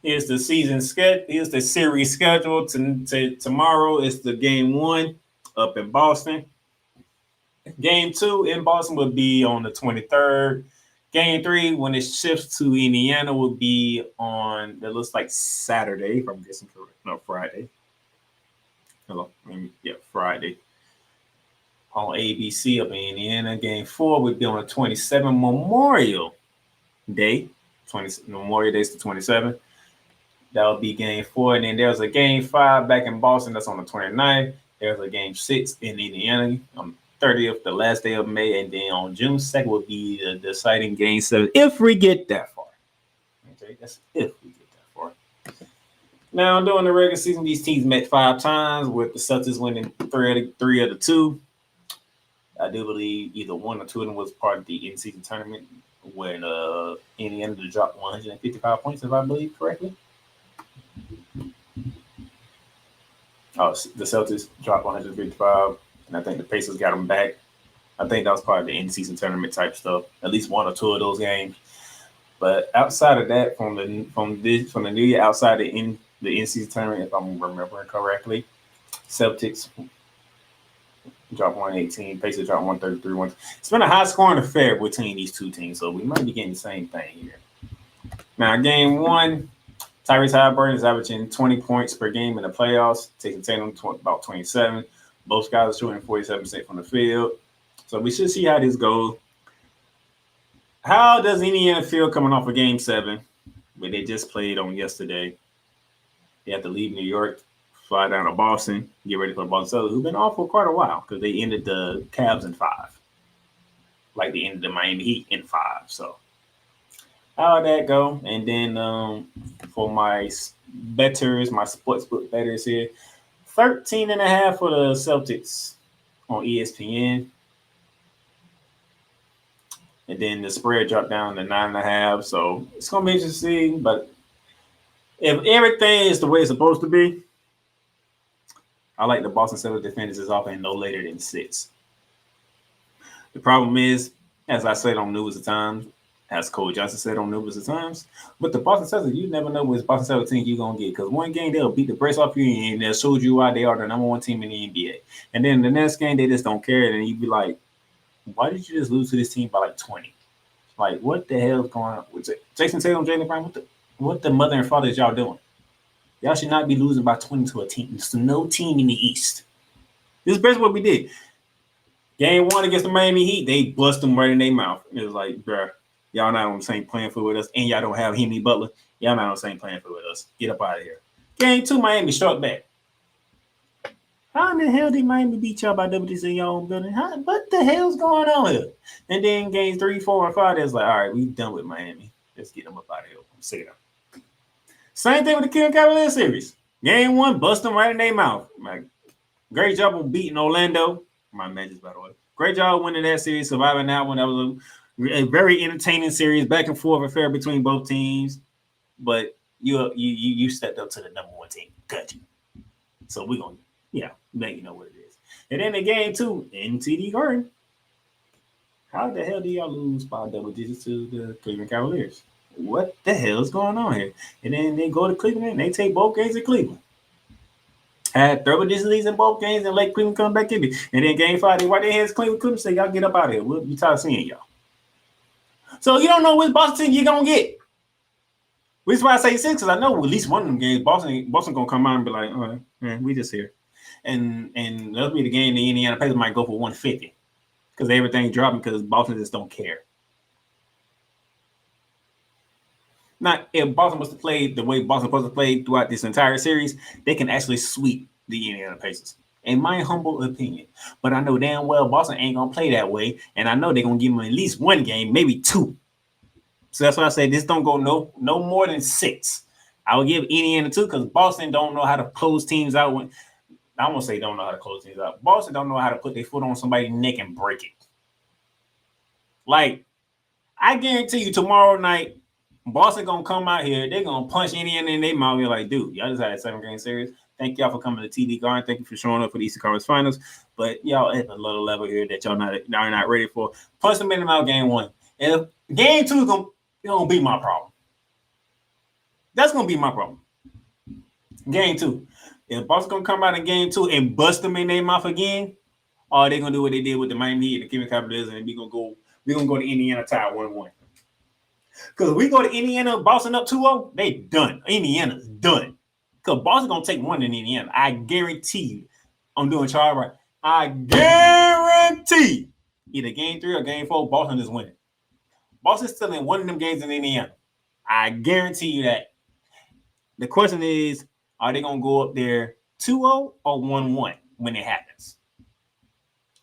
Here's the season schedule. Here's the series schedule. Tomorrow is the game 1 up in Boston. Game 2 in Boston will be on the 23rd. Game 3, when it shifts to Indiana, will be on, it looks like Saturday, if I'm guessing correct. No, Friday. Friday. On ABC up in Indiana. Game 4 would be on the 27th, Memorial Day. Memorial Day is the 27th. That'll be game 4. And then there's a game 5 back in Boston. That's on the 29th. There's a game 6 in Indiana on 30th, the last day of May. And then on June 2nd will be the deciding game 7, if we get that far. Okay, that's if we get that far. Now, during the regular season, these teams met 5 times, with the Celtics winning 3 of the 2. I do believe either 1 or 2 of them was part of the in-season tournament when Indiana dropped 155 points, if I believe correctly. Oh, the Celtics dropped 155, and I think the Pacers got them back. I think that was part of the in-season tournament type stuff. At least 1 or 2 of those games. But outside of that, from the new year, outside the in-season tournament, if I'm remembering correctly, Celtics dropped 118, Pacers dropped 133. It's been a high-scoring affair between these two teams, so we might be getting the same thing here. Now, game 1, Tyrese Halliburton is averaging 20 points per game in the playoffs, taking Tatum about 27. Both guys are shooting 47% from the field. So we should see how this goes. How does Indiana feel coming off of game 7, where they just played on yesterday? They have to leave New York, fly down to Boston, get ready for the Boston Celtics, who've been off for quite a while because they ended the Cavs in 5. Like they ended the Miami Heat in 5. So how'd that go? And then for my bettors, my sportsbook bettors here, 13.5 for the Celtics on ESPN. And then the spread dropped down to 9.5. So it's going to be interesting. But if everything is the way it's supposed to be, I like the Boston Celtics defenders is off and no later than 6. The problem is, as I said on News at Times, as Cole Johnson said on News at Times, but the Boston Celtics, you never know which Boston Celtics team you're going to get. Because one game, they'll beat the brakes off you and they'll show you why they are the number 1 team in the NBA. And then the next game, they just don't care. And you'd be like, why did you just lose to this team by like 20? Like, what the hell is going on with Jason Tatum, Jaylen Brown? What the mother and father is y'all doing? Y'all should not be losing by 20 to a team. There's no team in the East. This is basically what we did. Game 1 against the Miami Heat, they bust them right in their mouth. It was like, bruh, y'all not on the same playing field with us, and y'all don't have Henry Butler. Y'all not on the same playing field with us. Get up out of here. Game 2, Miami struck back. How in the hell did Miami beat y'all by double digits in your own building? What the hell's going on here? And then games 3, 4, and 5, it's like, all right, we done with Miami. Let's get them up out of here. I'm sick of them. Same thing with the Cleveland Cavaliers series. Game 1, bust them right in their mouth. Like, great job on beating Orlando. My matches, by the way. Great job winning that series, surviving that one. That was a very entertaining series, back and forth affair between both teams. But you stepped up to the number 1 team. Got you. So we're going to, let you know what it is. And then in game 2, in TD Garden, how the hell do y'all lose by double digits to the Cleveland Cavaliers? What the hell is going on here? And then they go to Cleveland and they take both games in Cleveland. Had double digit leads in both games and let Cleveland come back in it. And then game 5, they wipe their hands Cleveland say, y'all get up out of here. We'll be tired of seeing y'all. So you don't know which Boston team you're going to get. Which is why I say 6, because I know at least one of them games, Boston going to come out and be like, all right, we just here. And that'll be the game the Indiana Pacers might go for 150 because everything dropping because Boston just don't care. Now, if Boston was to play the way Boston was supposed to play throughout this entire series, they can actually sweep the Indiana Pacers. In my humble opinion. But I know damn well Boston ain't going to play that way. And I know they're going to give them at least 1 game, maybe 2. So that's why I say this don't go no more than 6. I would give Indiana 2 because Boston don't know how to close teams out. I won't say don't know how to close teams out. Boston don't know how to put their foot on somebody's neck and break it. Like, I guarantee you tomorrow night, Boston going to come out here. They're going to punch Indiana in their mouth. You're like, dude, y'all just had a 7-game series. Thank y'all for coming to TD Garden. Thank you for showing up for the Eastern Conference Finals. But y'all at a little level here that y'all not ready for. Punch them in the mouth game 1. And if game 2 is going to be my problem. That's going to be my problem. Game 2. If Boston going to come out in game 2 and bust them in their mouth again, or they going to do what they did with the Miami Heat and the Cleveland Cavaliers, and we're going to go to Indiana tie 1-1. Because we go to Indiana, Boston up 2-0, they done. Indiana's done. Because Boston going to take one in Indiana. I guarantee you. I'm doing Charlie right. I guarantee either game 3 or game 4, Boston is winning. Boston's still in one of them games in Indiana. I guarantee you that. The question is, are they going to go up there 2-0 or 1-1 when it happens?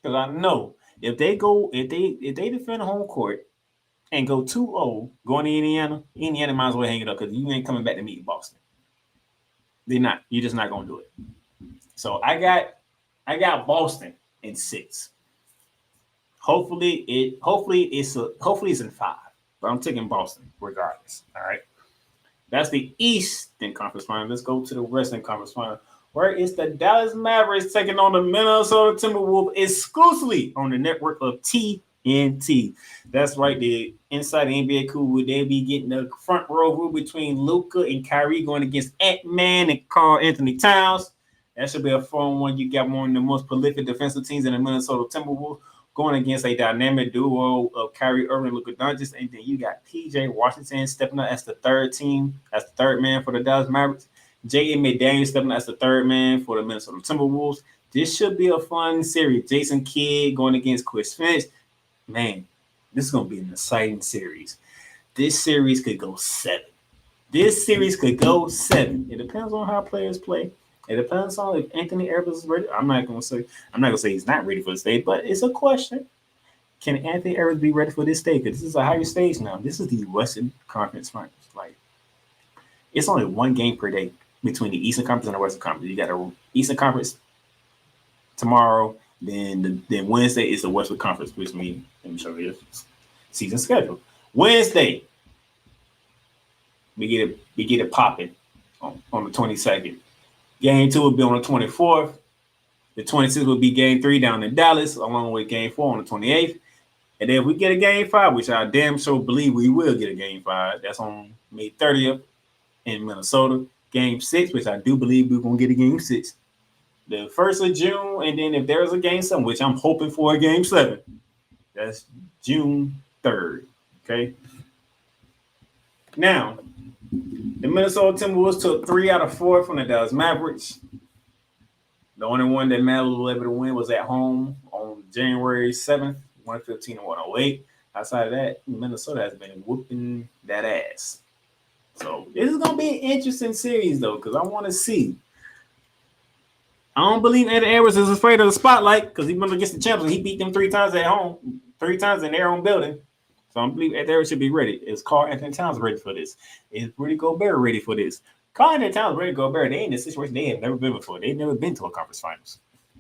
Because I know if they defend home court and go 2-0 going to Indiana might as well hang it up because you ain't coming back to meet Boston. They're not. You're just not going to do it. So I got Boston in 6. Hopefully it's in 5. But I'm taking Boston regardless. All right. That's the Eastern Conference Final. Let's go to the Western Conference Final, where it's the Dallas Mavericks taking on the Minnesota Timberwolves exclusively on the network of TNT. That's right. The Inside the NBA Cool, they'll be getting the front row between Luka and Kyrie going against Ant-Man and Karl Anthony Towns. That should be a fun one. You got one of the most prolific defensive teams in the Minnesota Timberwolves going against a dynamic duo of Kyrie Irving and Luka Doncic, and then you got PJ Washington stepping up as the third man for the Dallas Mavericks. J.A. McDaniel stepping up as the third man for the Minnesota Timberwolves. This should be a fun series. Jason Kidd going against Chris Finch. Man, this is going to be an exciting series. This series could go 7. It depends on how players play. It depends on if Anthony Edwards is ready. I'm not gonna say he's not ready for the stage, but it's a question. Can Anthony Edwards be ready for this stage? Because this is a higher stage now. This is the Western Conference Finals. Like, it's only one game per day between the Eastern Conference and the Western Conference. You got a Eastern Conference tomorrow, then Wednesday is the Western Conference, which means, let me show you the season schedule. Wednesday, we get it popping on the 22nd. Game 2 will be on the 24th. The 26th will be game 3 down in Dallas, along with game 4 on the 28th. And then if we get a game 5, which I damn sure believe we will get a game 5, that's on May 30th in Minnesota. Game 6, which I do believe we're going to get a game 6. The 1st of June, and then if there's a game 7, which I'm hoping for a game 7, that's June 3rd. Okay. Now, the Minnesota Timberwolves took 3 out of 4 from the Dallas Mavericks. The only one that Matt was able to win was at home on January 7th, 115 and 108. Outside of that, Minnesota has been whooping that ass. So this is going to be an interesting series, though, because I want to see. I don't believe Anthony Edwards is afraid of the spotlight because he went against the champions. He beat them 3 times at home, 3 times in their own building. So I believe Anthony Edwards should be ready. Is Karl Anthony Towns ready for this? Is Rudy Gobert ready for this? Karl Anthony Towns ready to go Gobert. They in a situation they have never been before. They've never been to a conference finals.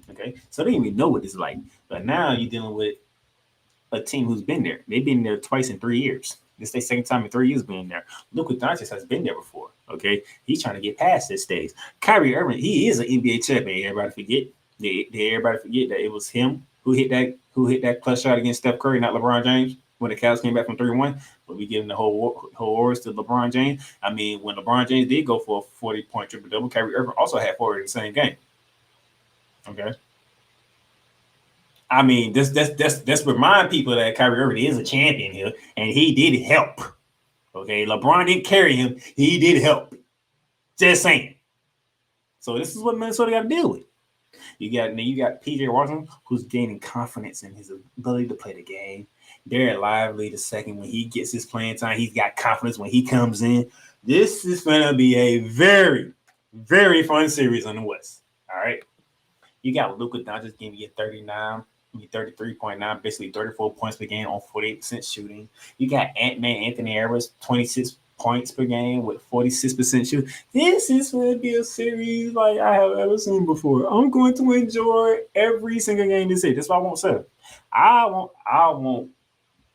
Okay, so they don't even know what it's like. But now you're dealing with a team who's been there. They've been there twice in 3 years. This is their second time in 3 years being there. Luka Doncic has been there before. Okay, he's trying to get past this stage. Kyrie Irving, he is an NBA champion. Everybody forget. Everybody forget that it was him who hit that clutch shot against Steph Curry, not LeBron James, when the Cavs came back from 3-1. But we giving the whole awards to LeBron James. I mean, when LeBron James did go for a 40-point triple-double, Kyrie Irving also had 40 in the same game. Okay. I mean, let's remind people that Kyrie Irving is a champion here, and he did help. Okay, LeBron didn't carry him; he did help. Just saying. So this is what Minnesota got to deal with. You got PJ Washington, who's gaining confidence in his ability to play the game. Derek Lively, the second, when he gets his playing time, he's got confidence when he comes in. This is going to be a very, very fun series on the West. All right. You got Luka Doncic giving you 33.9, basically 34 points per game on 48% shooting. You got Ant-Man Anthony Edwards, 26 points per game with 46% shooting. This is going to be a series like I have ever seen before. I'm going to enjoy every single game this year. That's what I want to say. I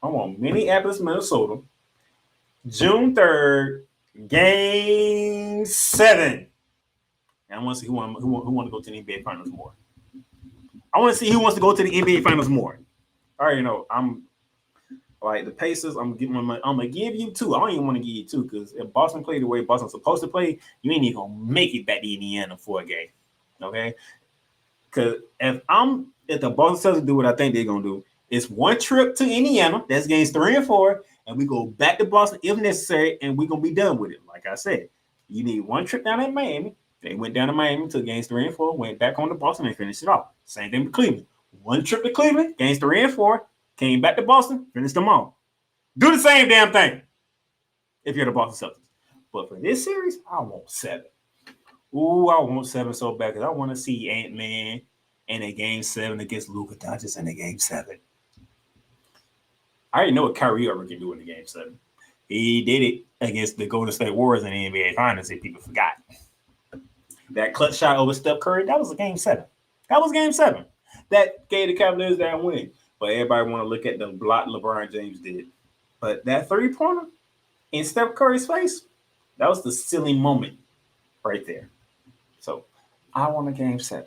want Minneapolis, Minnesota, June 3rd, game 7. And I want to see who want to go to the NBA Finals more. I want to see who wants to go to the NBA Finals more. All right, I'm like the Pacers. I'm gonna give you 2. I don't even want to give you 2 because if Boston played the way Boston's supposed to play, you ain't even gonna make it back to Indiana for a game. Okay? Because if the Boston Celtics do what I think they're gonna do, it's one trip to Indiana. That's games 3 and 4, and we go back to Boston if necessary, and we're going to be done with it. Like I said, you need one trip down in Miami. They went down to Miami to games 3 and 4, went back on to Boston and finished it off. Same thing with Cleveland. One trip to Cleveland, games 3 and 4, came back to Boston, finished them all. Do the same damn thing if you're the Boston Celtics. But for this series, I want 7. Ooh, I want 7 so bad because I want to see Ant-Man in a game 7 against Luka Doncic in a game 7. I already know what Kyrie Irving can do in the game 7. He did it against the Golden State Warriors in the NBA Finals, if people forgot. That clutch shot over Steph Curry, that was a game 7. That was game 7. That gave the Cavaliers that win. But everybody want to look at the block LeBron James did. But that 3-pointer in Steph Curry's face, that was the silly moment right there. So I want a game 7.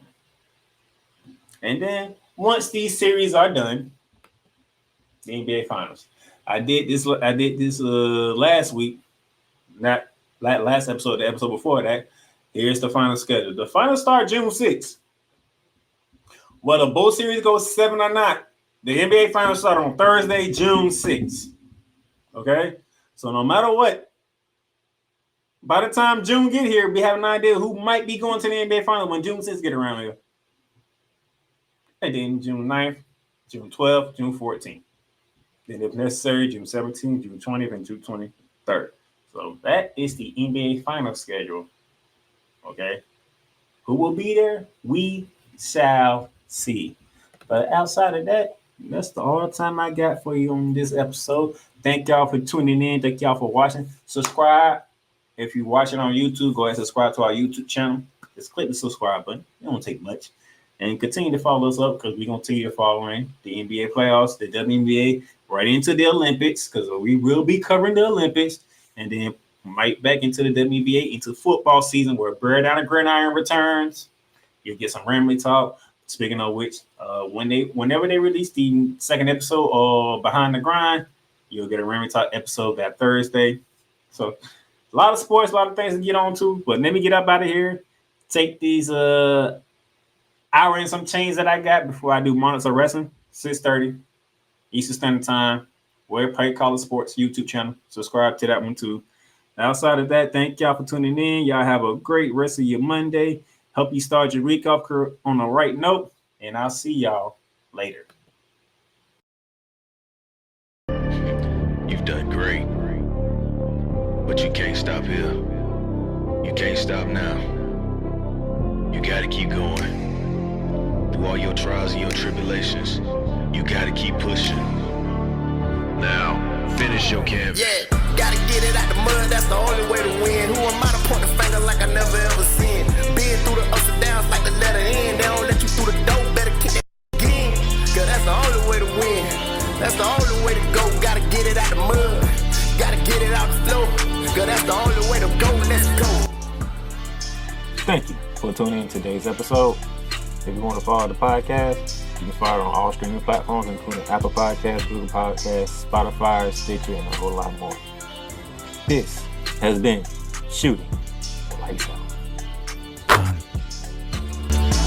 And then once these series are done, the NBA Finals. I did this last week, not last episode, the episode before that. Here's the final schedule. The finals start June 6th. Whether both series go 7 or not, the NBA Finals start on Thursday, June 6th. Okay? So no matter what, by the time June get here, we have an idea who might be going to the NBA Finals when June 6th get around here. And then June 9th, June 12th, June 14th. Then if necessary, June 17th, June 20th, and June 23rd. So that is the NBA Finals schedule. Okay? Who will be there? We shall see. But outside of that, that's all the time I got for you on this episode. Thank y'all for tuning in. Thank y'all for watching. Subscribe. If you're watching on YouTube, go ahead and subscribe to our YouTube channel. Just click the subscribe button. It won't take much. And continue to follow us up because we're going to continue following the NBA playoffs, the WNBA, right into the Olympics because we will be covering the Olympics. And then right back into the WNBA, into football season where Bear Down and Gridiron returns. You'll get some Ramley talk. Speaking of which, whenever they release the second episode of Behind the Grind, you'll get a Ramley talk episode that Thursday. So a lot of sports, a lot of things to get on to. But let me get up out of here. Take these hour and some change that I got before I do Monitor Wrestling, 6:30 Eastern Standard Time. Where Play Collar Sports YouTube channel. Subscribe to that one too. Outside of that, thank y'all for tuning in. Y'all have a great rest of your Monday. Help you start your week off on the right note. And I'll see y'all later. You've done great. But you can't stop here. You can't stop now. You gotta keep going. Through all your trials and your tribulations, you gotta keep pushing. Now, finish your canvas. Yeah, gotta get it out the mud, that's the only way to win. Who am I to point the finger like I never ever seen? Been through the ups and downs like the letter N. They don't let you through the door, better kick that again. Cause that's the only way to win. That's the only way to go. Gotta get it out the mud. Gotta get it out the floor. Cause that's the only way to go. Let's go. Thank you for tuning in today's episode. If you want to follow the podcast, you can follow it on all streaming platforms, including Apple Podcasts, Google Podcasts, Spotify, Stitcher, and a whole lot more. This has been Shooting Lights Out.